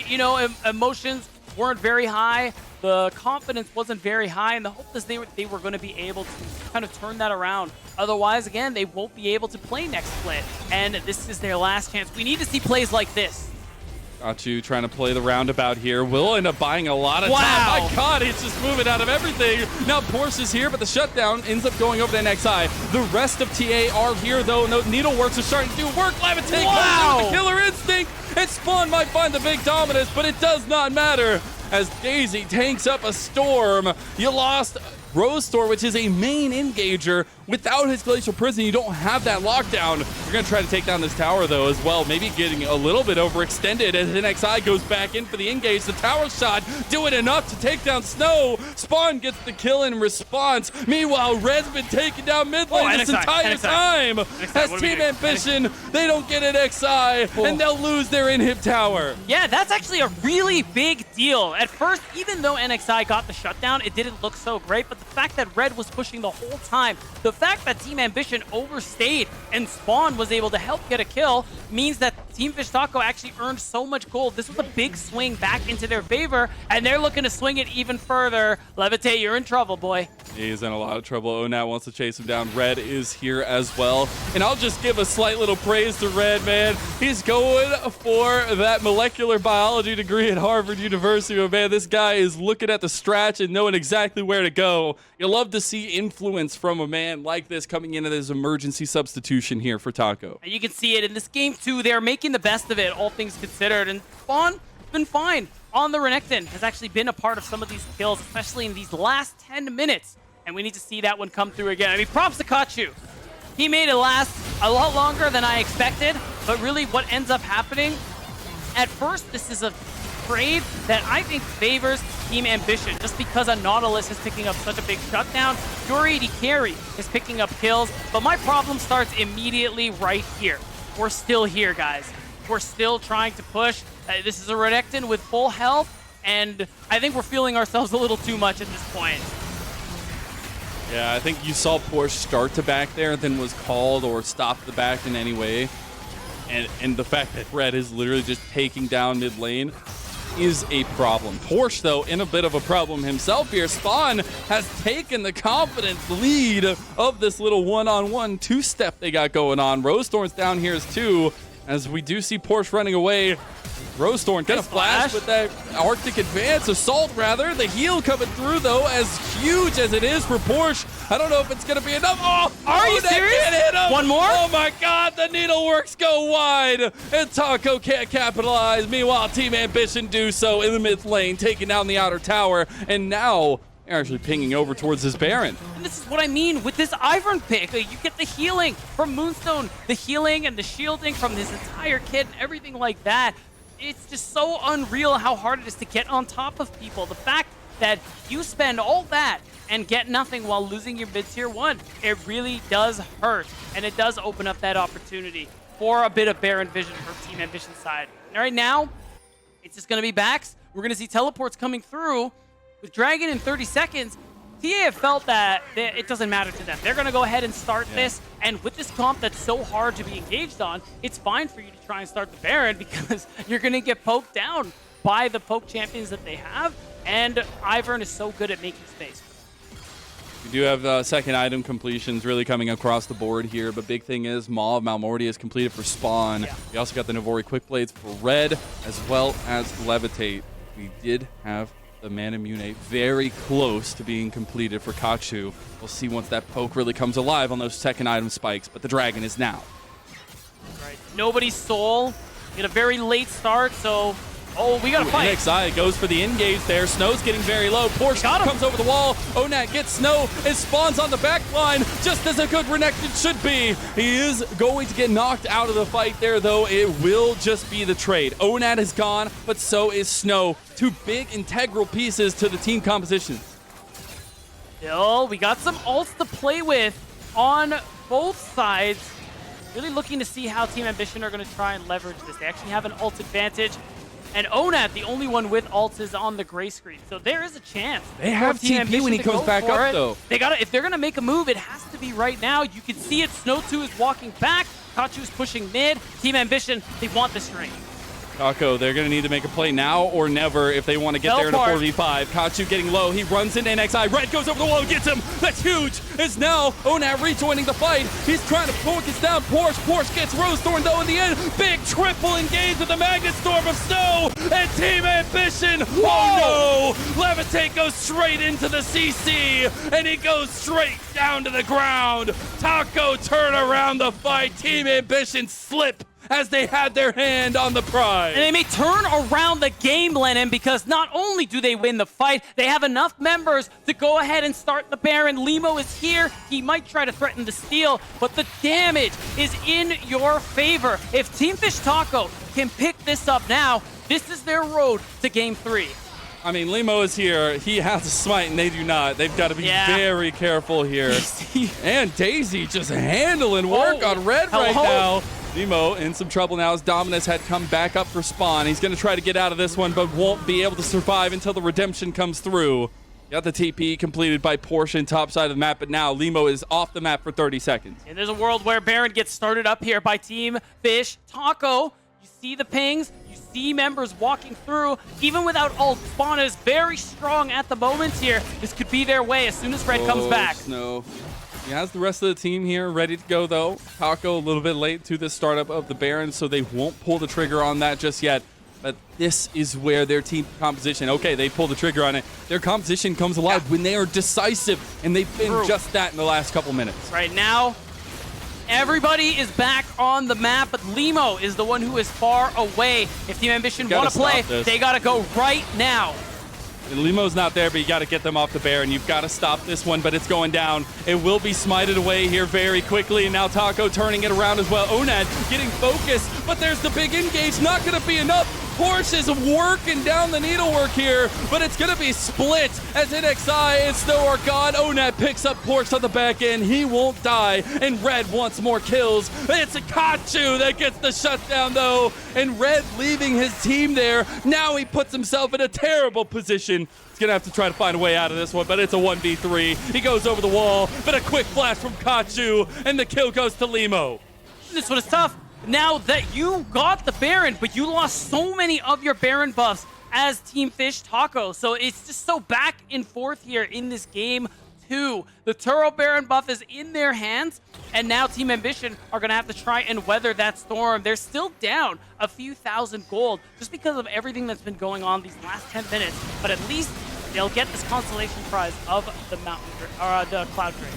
you know, emotions weren't very high. The confidence wasn't very high, and the hope is they were going to be able to kind of turn that around. Otherwise, again, they won't be able to play next split, and this is their last chance. We need to see plays like this. Kachu trying to play the roundabout here. Will end up buying a lot of Wow. time. My God, he's just moving out of everything. Now Porsche is here, but the shutdown ends up going over to NXI. The rest of TA are here, though. No, Needleworks are starting to do work. Levitate comes in with the killer instinct. And Spawn might find the big dominance, but it does not matter as Daisy tanks up a Storm. You lost Rose Store, which is a main engager. Without his Glacial Prison, you don't have that lockdown. You're going to try to take down this tower, though, as well. Maybe getting a little bit overextended as NXI goes back in for the engage. The tower shot doing enough to take down Snow. Spawn gets the kill in response. Meanwhile, Red's been taking down mid lane this entire time. As Team Ambition, they don't get an XI, and they'll lose their in-hip tower. Yeah, that's actually a really big deal. At first, even though NXI got the shutdown, it didn't look so great, but the fact that Red was pushing the whole time, the fact that Team Ambition overstayed and Spawn was able to help get a kill means that Team Fish Taco actually earned so much gold. This was a big swing back into their favor, and they're looking to swing it even further. Levitate, you're in trouble, boy. He's in a lot of trouble. Onat wants to chase him down. Red is here as well. And I'll just give a slight little praise to Red, man. He's going for that molecular biology degree at Harvard University. But man, this guy is looking at the stretch and knowing exactly where to go. You love to see influence from a man like this coming into this emergency substitution here for Taco. And you can see it in this game, too. They're making the best of it, all things considered. And Spawn been fine on the Renekton, has actually been a part of some of these kills, especially in these last 10 minutes. And we need to see that one come through again. I mean, props to Kachu. He made it last a lot longer than I expected, but really what ends up happening, at first, this is a trade that I think favors Team Ambition, just because a Nautilus is picking up such a big shutdown. Your AD carry is picking up kills, but my problem starts immediately right here. We're still here, guys. We're still trying to push. This is a Renekton with full health, and I think we're feeling ourselves a little too much at this point. Yeah, I think you saw Porsche start to back there, then was called or stopped the back in any way. And the fact that Red is literally just taking down mid lane is a problem. Porsche, though, in a bit of a problem himself here. Spawn has taken the confident lead of this little one-on-one two-step they got going on. Rosethorn's down here too, as we do see Porsche running away. Rosethorn gonna flash with that Arctic Advance, Assault rather. The heal coming through, though, as huge as it is for Porsche. I don't know if it's gonna be enough. Oh, are you serious? Can't hit him. One more? Oh my God, the Needleworks go wide, and Taco can't capitalize. Meanwhile, Team Ambition do so in the mid lane, taking down the outer tower, and now they're actually pinging over towards this Baron. And this is what I mean with this Ivern pick. You get the healing from Moonstone, the healing and the shielding from this entire kit and everything like that. It's just so unreal how hard it is to get on top of people. The fact that you spend all that and get nothing while losing your mid-tier 1, it really does hurt. And it does open up that opportunity for a bit of Baron vision from Team Ambition's side. And right now, it's just going to be backs. We're going to see teleports coming through. With Dragon in 30 seconds, TA have felt that it doesn't matter to them. They're going to go ahead and start this, and with this comp that's so hard to be engaged on, it's fine for you to try and start the Baron because you're going to get poked down by the poke champions that they have, and Ivern is so good at making space. We do have second item completions really coming across the board here, but big thing is Maw of Malmortia is completed for Spawn. Yeah. We also got the Navori Quick Blades for Red, as well as Levitate. We did have the Manamune very close to being completed for Kachu. We'll see once that poke really comes alive on those second item spikes, but the Dragon is now. Right. Nobody's soul. Get a very late start, so... Oh, we got to fight. NXI goes for the engage there. Snow's getting very low. Porsche comes over the wall. Onat gets Snow and spawns on the back line, just as a good Renekton should be. He is going to get knocked out of the fight there, though. It will just be the trade. Onat is gone, but so is Snow. Two big integral pieces to the team composition. Still, we got some ults to play with on both sides. Really looking to see how Team Ambition are going to try and leverage this. They actually have an ult advantage. And Onat, the only one with ults, is on the gray screen. So there is a chance. They have TP when he comes back up, though. They gotta, if they're going to make a move, it has to be right now. You can see it. Snow 2 is walking back. Kachu is pushing mid. Team Ambition, they want this ring. Taco, they're going to need to make a play now or never if they want to get there in a 4v5. Kachu getting low. He runs into NXI. Red goes over the wall and gets him. That's huge. It's now Onat rejoining the fight. He's trying to focus down Porsche. Porsche gets Rose Thorn though in the end. Big triple engage with the Magnet Storm of Snow. And Team Ambition. Whoa! Oh no! Levitate goes straight into the CC. And he goes straight down to the ground. Taco turn around the fight. Team Ambition slip as they had their hand on the prize. And they may turn around the game, Lennon, because not only do they win the fight, they have enough members to go ahead and start the Baron. Limo is here. He might try to threaten the steal, but the damage is in your favor. If Team Fish Taco can pick this up now, this is their road to game 3. I mean, Limo is here. He has a smite, and they do not. They've got to be very careful here. And Daisy just handling work on Red right now. Limo in some trouble now as Dominus had come back up for spawn. He's going to try to get out of this one, but won't be able to survive until the redemption comes through. Got the TP completed by Porsche top side of the map, but now Limo is off the map for 30 seconds. And there's a world where Baron gets started up here by Team Fish Taco. You see the pings. You see members walking through. Even without ult, Spawn is very strong at the moment here. This could be their way as soon as Red comes back. Snow. He has the rest of the team here ready to go, though. Taco a little bit late to the startup of the Baron, so they won't pull the trigger on that just yet. But this is where their team composition, okay, they pull the trigger on it. Their composition comes alive when they are decisive, and they've been just that in the last couple minutes. Right now, everybody is back on the map, but Limo is the one who is far away. If Team Ambition want to play, they got to go right now. And Limo's not there, but you got to get them off the Baron. You've got to stop this one, but it's going down. It will be smited away here very quickly, and now Taco turning it around as well. Onad getting focused, but there's the big engage. Not going to be enough. Porsche is working down the needlework here, but it's going to be split as NXI and Snow are gone. Onat picks up Porsche on the back end. He won't die, and Red wants more kills. It's a Kachu that gets the shutdown, though, and Red leaving his team there. Now he puts himself in a terrible position. He's going to have to try to find a way out of this one, but it's a 1v3. He goes over the wall, but a quick flash from Kachu, and the kill goes to Limo. This one is tough. Now that you got the Baron, but you lost so many of your Baron buffs as Team Fish Taco. So it's just so back and forth here in this game too. The Turo Baron buff is in their hands, and now Team Ambition are going to have to try and weather that storm. They're still down a few thousand gold just because of everything that's been going on these last 10 minutes, but at least they'll get this consolation prize of the the Cloud Drake.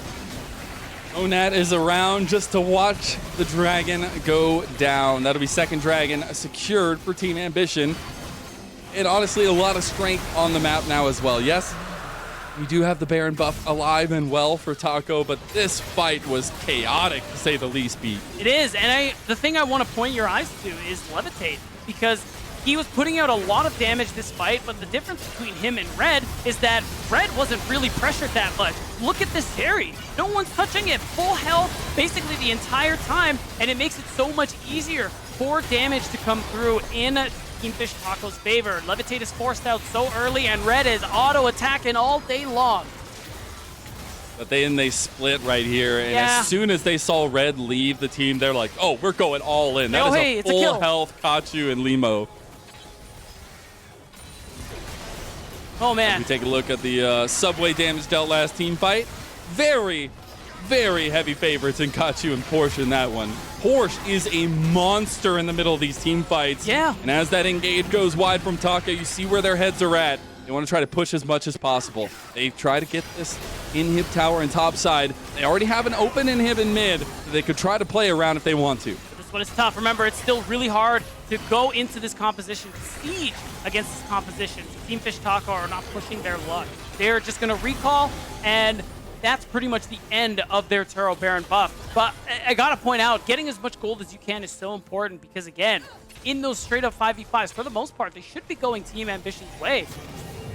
Onat is around just to watch the dragon go down. That'll be second dragon secured for Team Ambition. And honestly, a lot of strength on the map now as well. Yes, we do have the Baron buff alive and well for Taco, but this fight was chaotic, to say the least, Pete. It is, and the thing I want to point your eyes to is Levitate, because he was putting out a lot of damage this fight, but the difference between him and Red is that Red wasn't really pressured that much. Look at this carry. No one's touching it. Full health basically the entire time, and it makes it so much easier for damage to come through in Team Fish Taco's favor. Levitate is forced out so early, and Red is auto-attacking all day long. But then they split right here, and as soon as they saw Red leave the team, they're like, oh, we're going all in. That is a full health Kachu and Limo. Oh, man. We take a look at the subway damage dealt last team fight. Very, very heavy favorites in Kachu and Porsche in that one. Porsche is a monster in the middle of these team fights. Yeah. And as that engage goes wide from Taco, you see where their heads are at. They want to try to push as much as possible. They try to get this inhib tower and top side. They already have an open inhib in mid that they could try to play around if they want to. But it's tough. Remember, it's still really hard to go into this composition, to siege against this composition. Team Fish Taco are not pushing their luck. They're just going to recall, and that's pretty much the end of their Turo Baron buff. But I got to point out, getting as much gold as you can is so important because, again, in those straight-up 5v5s, for the most part, they should be going Team Ambition's way.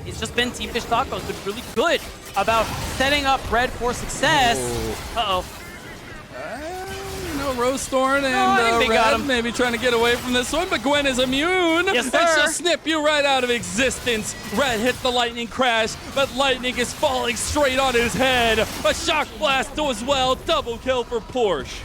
It's just been Team Fish Taco's been really good about setting up Red for success. Uh-oh. Rose Thorn and Red maybe trying to get away from this one, but Gwen is immune. Yes, sir. And she'll snip you right out of existence. Red hit the lightning crash, but lightning is falling straight on his head. A shock blast as well. Double kill for Porsche.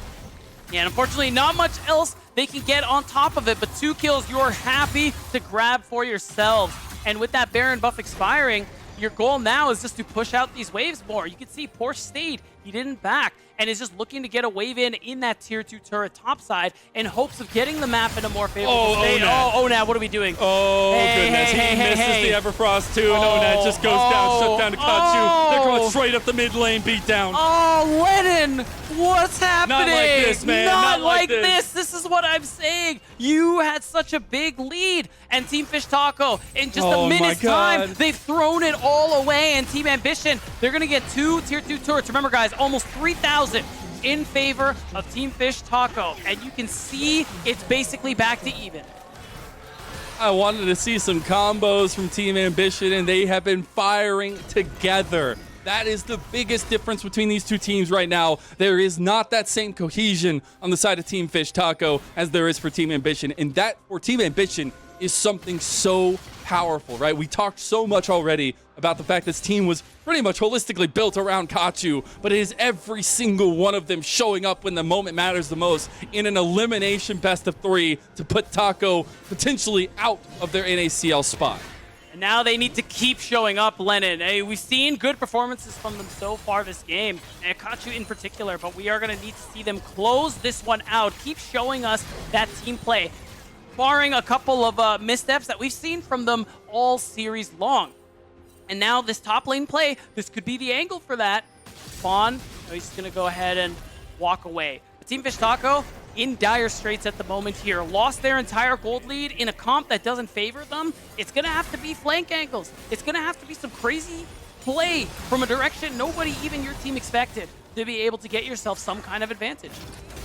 Yeah, and unfortunately, not much else they can get on top of it. But 2 kills, you're happy to grab for yourselves. And with that Baron buff expiring, your goal now is just to push out these waves more. You can see Porsche stayed. He didn't back and is just looking to get a wave in that tier 2 turret topside in hopes of getting the map in a more favorable state. Onad, what are we doing? Oh, goodness. He misses the Everfrost too, and Onad just goes down, shut down to Kachu. They're going straight up the mid lane, beat down. Oh, Lennon, what's happening? Not like this, man. Not like this. This is what I'm saying. You had such a big lead, and Team Fish Taco, in just a minute's time, they've thrown it all away, and Team Ambition, they're going to get 2 tier 2 turrets. Remember, guys, almost 3,000 in favor of Team Fish Taco, and you can see it's basically back to even. I wanted to see some combos from Team Ambition, and they have been firing together. That is the biggest difference between these two teams right now. There is not that same cohesion on the side of Team Fish Taco as there is for Team Ambition, and that for Team Ambition is something so powerful, right? We talked so much already about the fact this team was pretty much holistically built around Kachu, but it is every single one of them showing up when the moment matters the most in an elimination best of 3 to put Taco potentially out of their NACL spot. And now they need to keep showing up, Lennon. Hey, we've seen good performances from them so far this game, and Kachu in particular, but we are going to need to see them close this one out. Keep showing us that team play, barring a couple of missteps that we've seen from them all series long. And now this top lane play, this could be the angle for that. Spawn, he's going to go ahead and walk away. The Team Fish Taco in dire straits at the moment here. Lost their entire gold lead in a comp that doesn't favor them. It's going to have to be flank angles. It's going to have to be some crazy play from a direction nobody, even your team, expected to be able to get yourself some kind of advantage.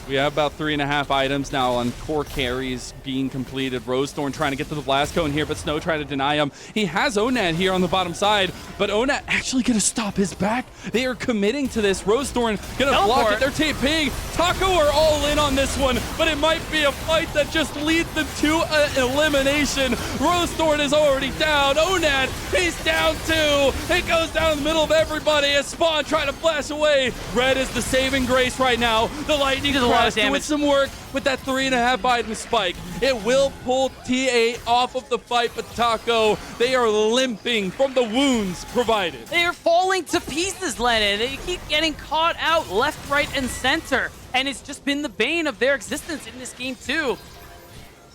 We have about 3.5 items now on core carries being completed. Rosethorn trying to get to the blast cone here, but Snow trying to deny him. He has Onad here on the bottom side, but Onad actually going to stop his back. They are committing to this. Rosethorn going to block it. They're TPing. Taco are all in on this one, but it might be a fight that just leads them to an elimination. Rosethorn is already down. Onad, he's down too. It goes down in the middle of everybody as Spawn trying to blast away. Red is the saving grace right now. The lightning doing some work with that 3.5 item spike. It will pull TA off of the fight, but Taco, they are limping from the wounds provided. They are falling to pieces, Lennon. They keep getting caught out left, right, and center, and it's just been the bane of their existence in this game too.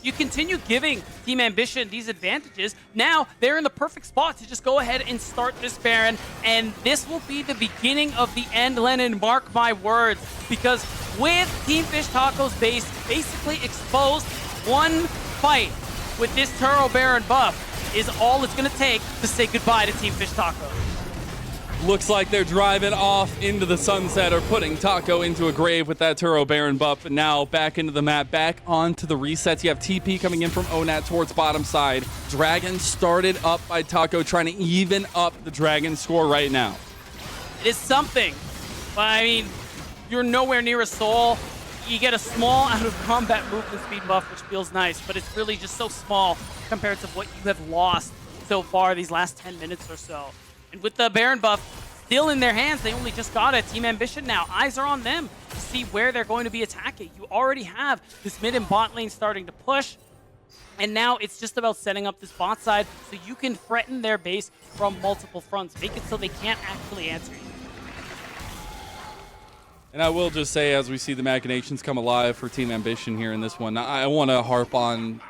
You continue giving Team Ambition these advantages. Now they're in the perfect spot to just go ahead and start this Baron, and this will be the beginning of the end, Lennon, mark my words, because with Team Fish Taco's base basically exposed, one fight with this Turo Baron buff is all it's going to take to say goodbye to Team Fish Taco. Looks like they're driving off into the sunset or putting Taco into a grave with that Turo Baron buff. And now back into the map, back onto the resets. You have TP coming in from Onad towards bottom side. Dragon started up by Taco, trying to even up the Dragon score right now. It is something, but I mean, you're nowhere near a soul. You get a small out of combat movement speed buff, which feels nice, but it's really just so small compared to what you have lost so far these last 10 minutes or so. And with the Baron buff still in their hands, they only just got it. Team Ambition now, eyes are on them to see where they're going to be attacking. You already have this mid and bot lane starting to push, and now it's just about setting up this bot side so you can threaten their base from multiple fronts. Make it so they can't actually answer you. And I will just say, as we see the machinations come alive for Team Ambition here in this one, I want to harp on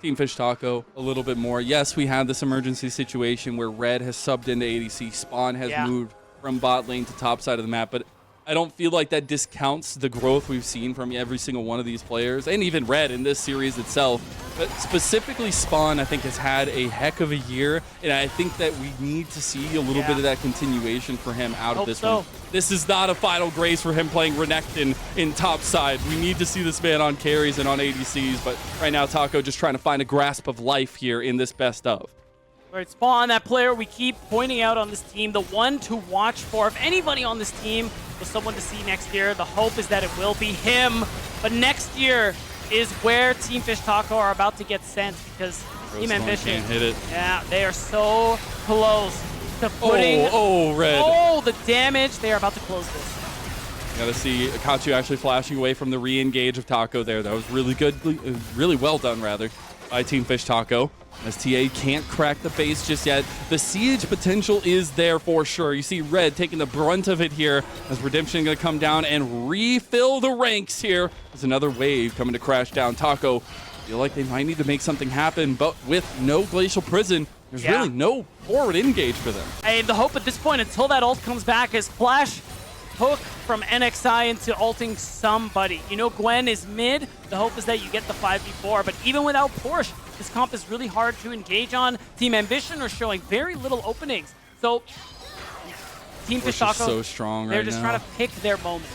Team Fish Taco a little bit more. Yes, we had this emergency situation where Red has subbed into ADC, Spawn has moved from bot lane to top side of the map, but I don't feel like that discounts the growth we've seen from every single one of these players, and even Red in this series itself. But specifically Spawn, I think, has had a heck of a year, and I think that we need to see a little bit of that continuation for him out of this one. This is not a final grace for him playing Renekton in top side. We need to see this man on carries and on ADCs, but right now Taco just trying to find a grasp of life here in this best of. All right, Spawn, that player we keep pointing out on this team, the one to watch for. If anybody on this team was someone to see next year, the hope is that it will be him. But next year is where Team Fish Taco are about to get sent, because Team Ambition can't hit it. Yeah, they are so close to putting... Red. Oh, the damage. They are about to close this. Gotta see Akachu actually flashing away from the re-engage of Taco there. That was really good, really well done rather, by Team Fish Taco. As TA can't crack the base just yet. The siege potential is there for sure. You see Red taking the brunt of it here as Redemption gonna come down and refill the ranks here. There's another wave coming to crash down. Taco feel like they might need to make something happen, but with no Glacial Prison, there's really no forward engage for them. And the hope at this point, until that ult comes back, is flash hook from NXI into ulting somebody. You know Gwen is mid. The hope is that you get the 5v4, but even without Porsche, this comp is really hard to engage on. Team Ambition are showing very little openings. So Team Fish Taco, so strong right now. They're just trying to pick their moment.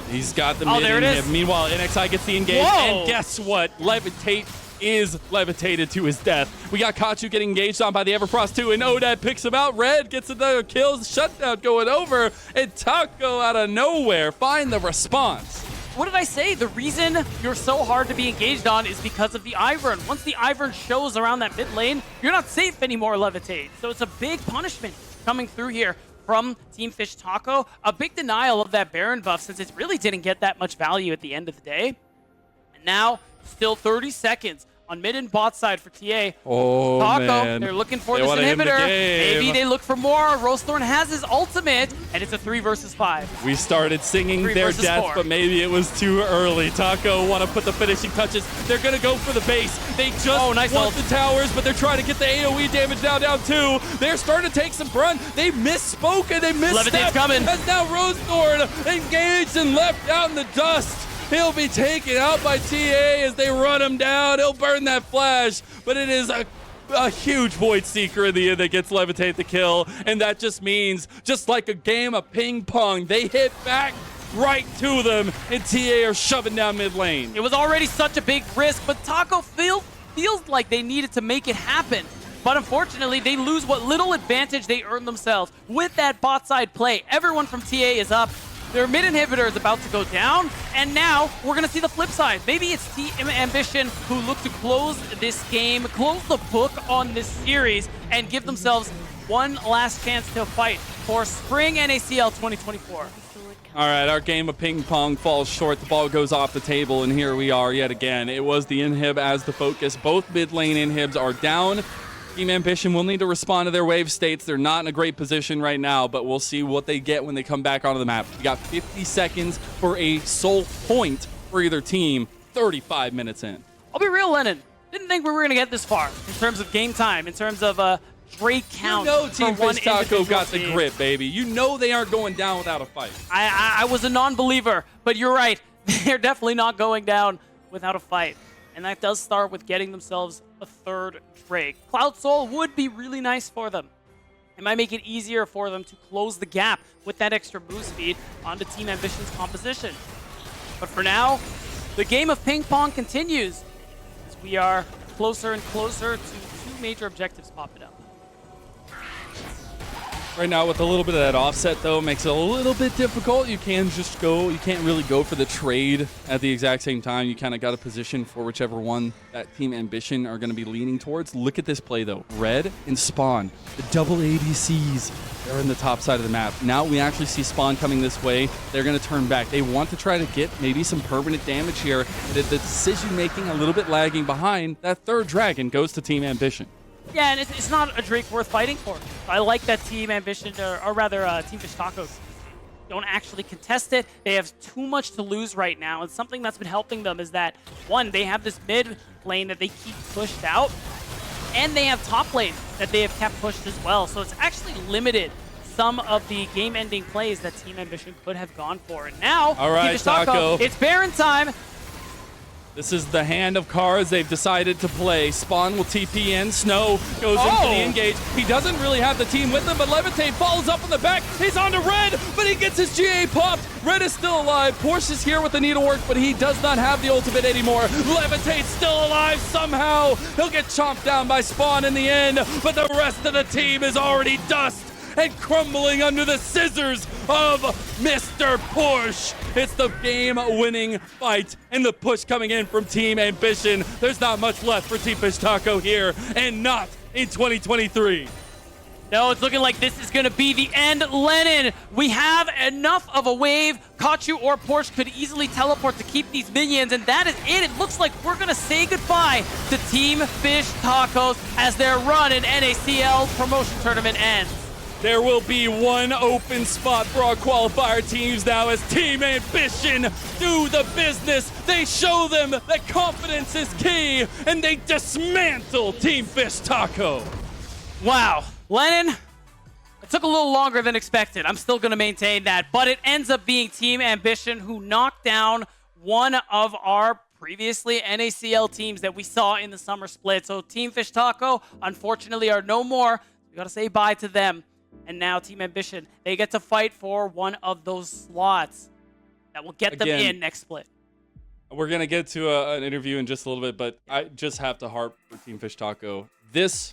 He's got the mid there in it is. him. Meanwhile, NXI gets the engage, and guess what? Levitate is levitated to his death. We got Kachu getting engaged on by the Everfrost 2, and Odad picks him out. Red gets another kill, shutdown going over, and Taco out of nowhere find the response. What did I say? The reason you're so hard to be engaged on is because of the Ivern. Once the Ivern shows around that mid lane, you're not safe anymore, Levitate. So it's a big punishment coming through here from Team Fish Taco. A big denial of that Baron buff since it really didn't get that much value at the end of the day. And now, still 30 seconds on mid and bot side for TA. Oh, Taco, man. they're looking for They this wanna end the inhibitor. game. Maybe they look for more. Rosethorn has his ultimate, and it's a 3 versus 5. We started singing 3 their versus death, 4. but maybe it was too early. Taco want to put the finishing touches. They're going to go for the base. They just nice want ult. the towers, but they're trying to get the AoE damage down too. They're starting to take some brunt. They misspoke and they misstepped. Levitate's coming. As now Rosethorn engaged and left out in the dust. He'll be taken out by TA as they run him down. He'll burn that flash, but it is a huge Void Seeker in the end that gets Levitate the kill, and that just means, just like a game of ping pong, they hit back right to them, and TA are shoving down mid lane. It was already such a big risk, but Taco feels like they needed to make it happen. But unfortunately, they lose what little advantage they earned themselves with that bot side play. Everyone from TA is up. Their mid inhibitor is about to go down, and now we're going to see the flip side. Maybe it's Team Ambition who look to close this game, close the book on this series, and give themselves one last chance to fight for Spring NACL 2024. All right, our game of ping pong falls short. The ball goes off the table, and here we are yet again. It was the inhib as the focus. Both mid lane inhibs are down. Team Ambition will need to respond to their wave states. They're not in a great position right now, but we'll see what they get when they come back onto the map. We got 50 seconds for a soul point for either team, 35 minutes in. I'll be real, Lennon. Didn't think we were going to get this far in terms of game time, in terms of Drake count. You know Team for one Fish Taco individual got the team. grip, baby. You know they aren't going down without a fight. I was a non-believer, but you're right. They're definitely not going down without a fight. And that does start with getting themselves a third Drake. Cloud Soul would be really nice for them. It might make it easier for them to close the gap with that extra boost speed onto Team Ambition's composition. But for now, the game of ping pong continues as we are closer and closer to 2 major objectives popping up. Right now, with a little bit of that offset, though, makes it a little bit difficult. You can't really go for the trade at the exact same time. You kind of got a position for whichever one that Team Ambition are going to be leaning towards. Look at this play, though. Red and Spawn, the double ADCs, they're in the top side of the map. Now we actually see Spawn coming this way. They're going to turn back. They want to try to get maybe some permanent damage here. The decision-making a little bit lagging behind. That third dragon goes to Team Ambition. Yeah, and it's not a Drake worth fighting for. I like that Team Ambition, or rather Team Fish Tacos, don't actually contest it. They have too much to lose right now, and something that's been helping them is that, one, they have this mid lane that they keep pushed out, and they have top lane that they have kept pushed as well. So it's actually limited some of the game-ending plays that Team Ambition could have gone for. And now, all right, Team Fish Taco, it's Baron time. This is the hand of cards they've decided to play. Spawn will TP in. Snow goes in for the engage. He doesn't really have the team with him, but Levitate follows up in the back. He's on to Red, but he gets his GA popped. Red is still alive. Porsche is here with the needlework, but he does not have the ultimate anymore. Levitate's still alive somehow. He'll get chomped down by Spawn in the end, but the rest of the team is already dust and crumbling under the scissors of Mr. Porsche. It's the game-winning fight and the push coming in from Team Ambition. There's not much left for Team Fish Taco here, and not in 2023. No, it's looking like this is going to be the end. Lennon, we have enough of a wave Kachu or Porsche could easily teleport to keep these minions, and that is it. It looks like we're going to say goodbye to Team Fish Tacos as their run in NACL promotion tournament ends. There will be one open spot for our qualifier teams now as Team Ambition do the business. They show them that confidence is key, and they dismantle Team Fish Taco. Wow. Lennon, it took a little longer than expected. I'm still going to maintain that, but it ends up being Team Ambition who knocked down one of our previously NACL teams that we saw in the summer split. So Team Fish Taco, unfortunately, are no more. We got to say bye to them. And now Team Ambition, they get to fight for one of those slots that will get them in next split. We're going to get to an interview in just a little bit, but I just have to harp for Team Fish Taco. This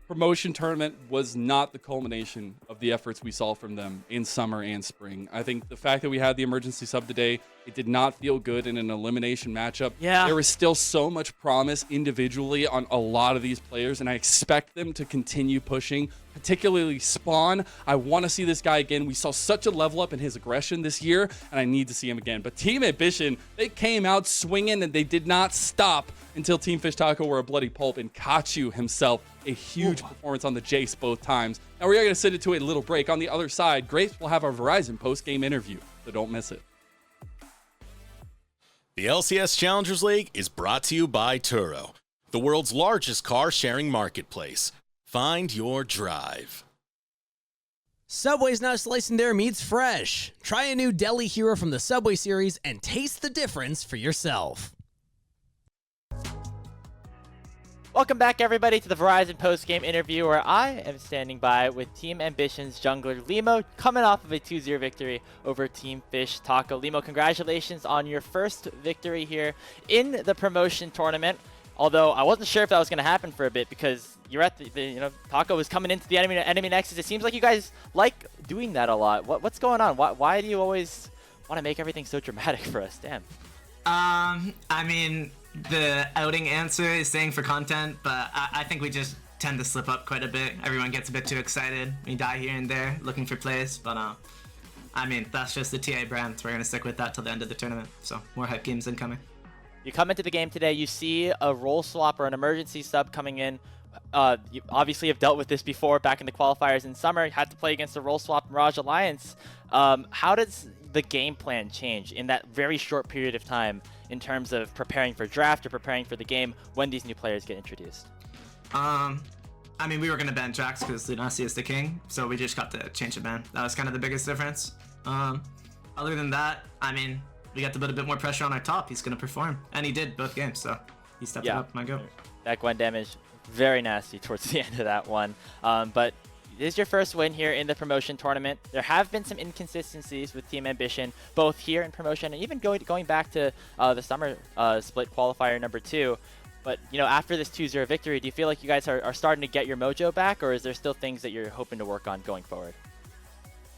promotion tournament was not the culmination of the efforts we saw from them in summer and spring. I think the fact that we had the emergency sub today, it did not feel good in an elimination matchup. Yeah. There was still so much promise individually on a lot of these players, and I expect them to continue pushing, particularly Spawn. I want to see this guy again. We saw such a level up in his aggression this year, and I need to see him again. But Team Ambition, they came out swinging, and they did not stop until Team Fish Taco were a bloody pulp, and Kachu himself, a huge performance on the Jace both times. Now we are going to sit into a little break. On the other side, Grace will have our Verizon post-game interview, so don't miss it. The LCS Challengers League is brought to you by Turo, the world's largest car sharing marketplace. Find your drive. Subway's now slicing their meats fresh. Try a new deli hero from the Subway series and taste the difference for yourself. Welcome back, everybody, to the Verizon post-game interview, where I am standing by with Team Ambition's jungler Limo, coming off of a 2-0 victory over Team Fish Taco. Limo, congratulations on your first victory here in the promotion tournament. Although I wasn't sure if that was going to happen for a bit, because you're at Taco was coming into the enemy nexus. It seems like you guys like doing that a lot. What's going on? Why do you always want to make everything so dramatic for us? Damn. I mean, the outing answer is staying for content, but I think we just tend to slip up quite a bit. Everyone gets a bit too excited. We die here and there looking for plays, but I mean, that's just the TA brand. We're going to stick with that till the end of the tournament, so more hype games incoming. You come into the game today, you see a role swap or an emergency sub coming in. You obviously have dealt with this before back in the qualifiers in summer. You had to play against the role swap Mirage Alliance. How does the game plan change in that very short period of time in terms of preparing for draft or preparing for the game when these new players get introduced? I mean, we were going to ban Jax because Lunasi is the king, so we just got to change the ban. That was kind of the biggest difference. Other than that, I mean, we got to put a bit more pressure on our top. He's going to perform, and he did both games, so he stepped it up. My go. That Gwen damage, very nasty towards the end of that one. But it is your first win here in the promotion tournament. There have been some inconsistencies with Team Ambition, both here in promotion and even going back to the summer split qualifier number 2. But, you know, after this 2-0 victory, do you feel like you guys are starting to get your mojo back, or is there still things that you're hoping to work on going forward?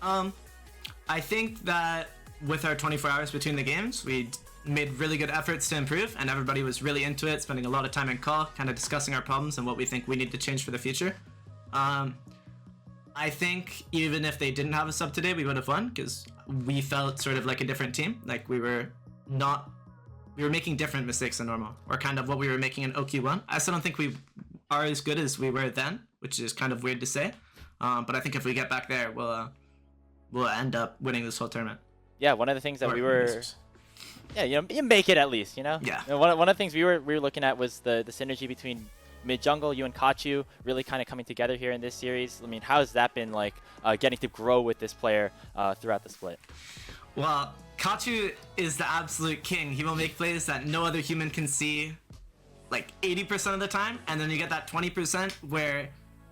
I think that with our 24 hours between the games, we made really good efforts to improve, and everybody was really into it, spending a lot of time in call, kind of discussing our problems and what we think we need to change for the future. I think even if they didn't have a sub today, we would have won, because we felt sort of like a different team. Like we were making different mistakes than normal, or kind of what we were making in OQ1. I still don't think we are as good as we were then, which is kind of weird to say. But I think if we get back there, we'll end up winning this whole tournament. Yeah, one of the things that we were... Yeah, you make it at least, you know? Yeah. One of the things we were looking at was the synergy between mid-jungle, you and Kachu, really kind of coming together here in this series. I mean, how has that been like getting to grow with this player throughout the split? Well, Kachu is the absolute king. He will make plays that no other human can see like 80% of the time, and then you get that 20% where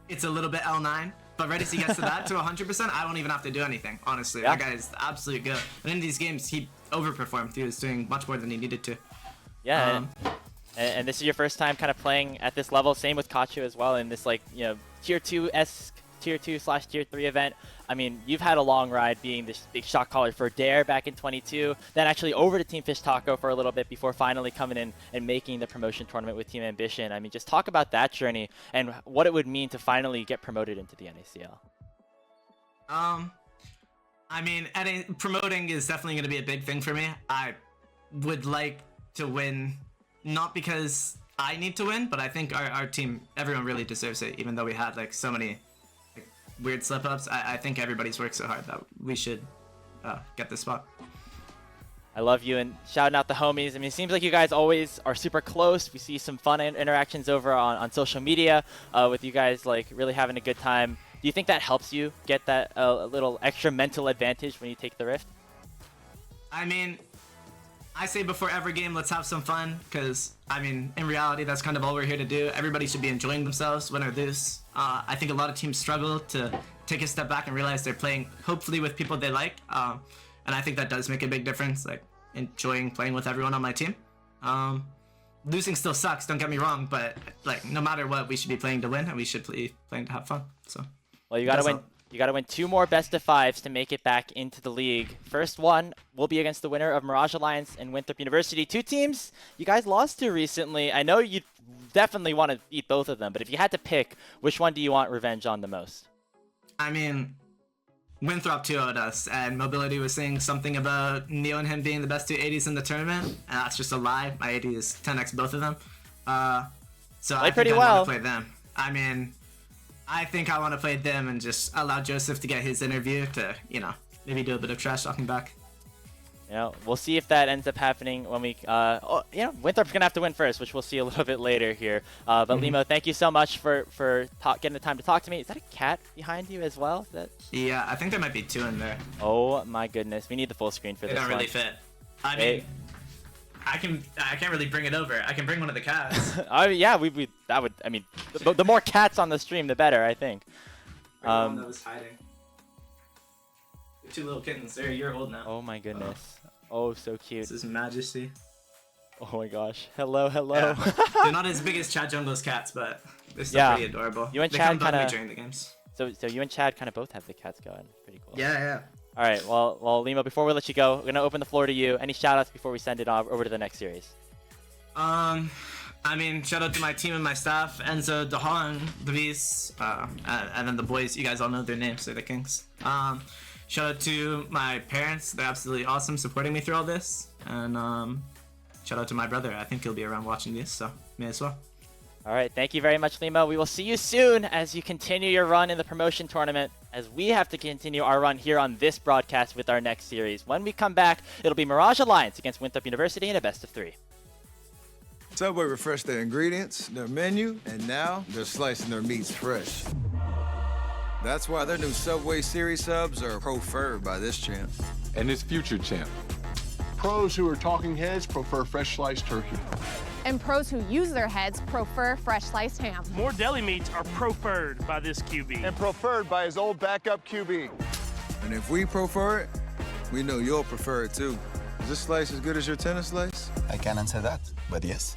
it's a little bit L9. But right as he gets to that, to 100%, I don't even have to do anything, honestly. Yeah. That guy is the absolute good. And in these games, he overperformed. He was doing much more than he needed to. Yeah, and this is your first time kind of playing at this level. Same with Kachu as well in this, like, you know, tier 2/tier 3 event. I mean, you've had a long ride being this big shot caller for Dare back in 22, then actually over to Team Fish Taco for a little bit before finally coming in and making the promotion tournament with Team Ambition. I mean, just talk about that journey and what it would mean to finally get promoted into the NACL. I mean, promoting is definitely going to be a big thing for me. I would like to win, not because I need to win, but I think our team, everyone really deserves it, even though we had like so many like, weird slip-ups. I think everybody's worked so hard that we should get this spot. I love you, and shouting out the homies. I mean, it seems like you guys always are super close. We see some fun interactions over on social media with you guys like really having a good time. Do you think that helps you get that a little extra mental advantage when you take the Rift? I mean, I say before every game, let's have some fun, because, I mean, in reality, that's kind of all we're here to do. Everybody should be enjoying themselves, win or lose. I think a lot of teams struggle to take a step back and realize they're playing, hopefully, with people they like. And I think that does make a big difference, like, enjoying playing with everyone on my team. Losing still sucks, don't get me wrong, but, like, no matter what, we should be playing to win, and we should be playing to have fun, so. Well, you gotta win. You got to win 2 more best of 5s to make it back into the league. First one will be against the winner of Mirage Alliance and Winthrop University. 2 teams you guys lost to recently. I know you definitely want to beat both of them, but if you had to pick, which one do you want revenge on the most? I mean, Winthrop 2-0'd us, and Mobility was saying something about Neo and him being the best 2 80s in the tournament, and that's just a lie. My 80 is 10x both of them. So I think I want to play them. I mean, I think I want to play them and just allow Joseph to get his interview to, you know, maybe do a bit of trash talking back. You know, we'll see if that ends up happening when we, Winthrop's going to have to win first, which we'll see a little bit later here. But Limo, thank you so much for getting the time to talk to me. Is that a cat behind you as well? Yeah, I think there might be 2 in there. Oh my goodness. We need the full screen for this one. They don't really fit. I mean, I can't really bring it over. I can bring one of the cats. Yeah, the more cats on the stream, the better, I think. One that was hiding. 2 little kittens. They're a year old now. Oh my goodness. Oh, so cute. This is Majesty. Oh my gosh. Hello. Yeah. They're not as big as Chad Jungle's cats, but they're still pretty adorable. You and Chad kind of during the games. So you and Chad kind of both have the cats going. Pretty cool. Yeah. All right. Well, Limo, before we let you go, we're gonna open the floor to you. Any shout-outs before we send it over to the next series? I mean, shout out to my team and my staff, Enzo, Dahan, Luis, and then the boys. You guys all know their names. They're the kings. Shout out to my parents. They're absolutely awesome, supporting me through all this. And shout out to my brother. I think he'll be around watching this, so may as well. All right. Thank you very much, Limo. We will see you soon as you continue your run in the promotion tournament, as we have to continue our run here on this broadcast with our next series. When we come back, it'll be Mirage Alliance against Winthrop University in a best of 3. Subway refreshed their ingredients, their menu, and now they're slicing their meats fresh. That's why their new Subway Series subs are preferred by this champ. And his future champ. Pros who are talking heads prefer fresh sliced turkey. And pros who use their heads prefer fresh sliced ham. More deli meats are preferred by this QB. And preferred by his old backup QB. And if we prefer it, we know you'll prefer it too. Is this slice as good as your tennis slice? I can't answer that, but yes.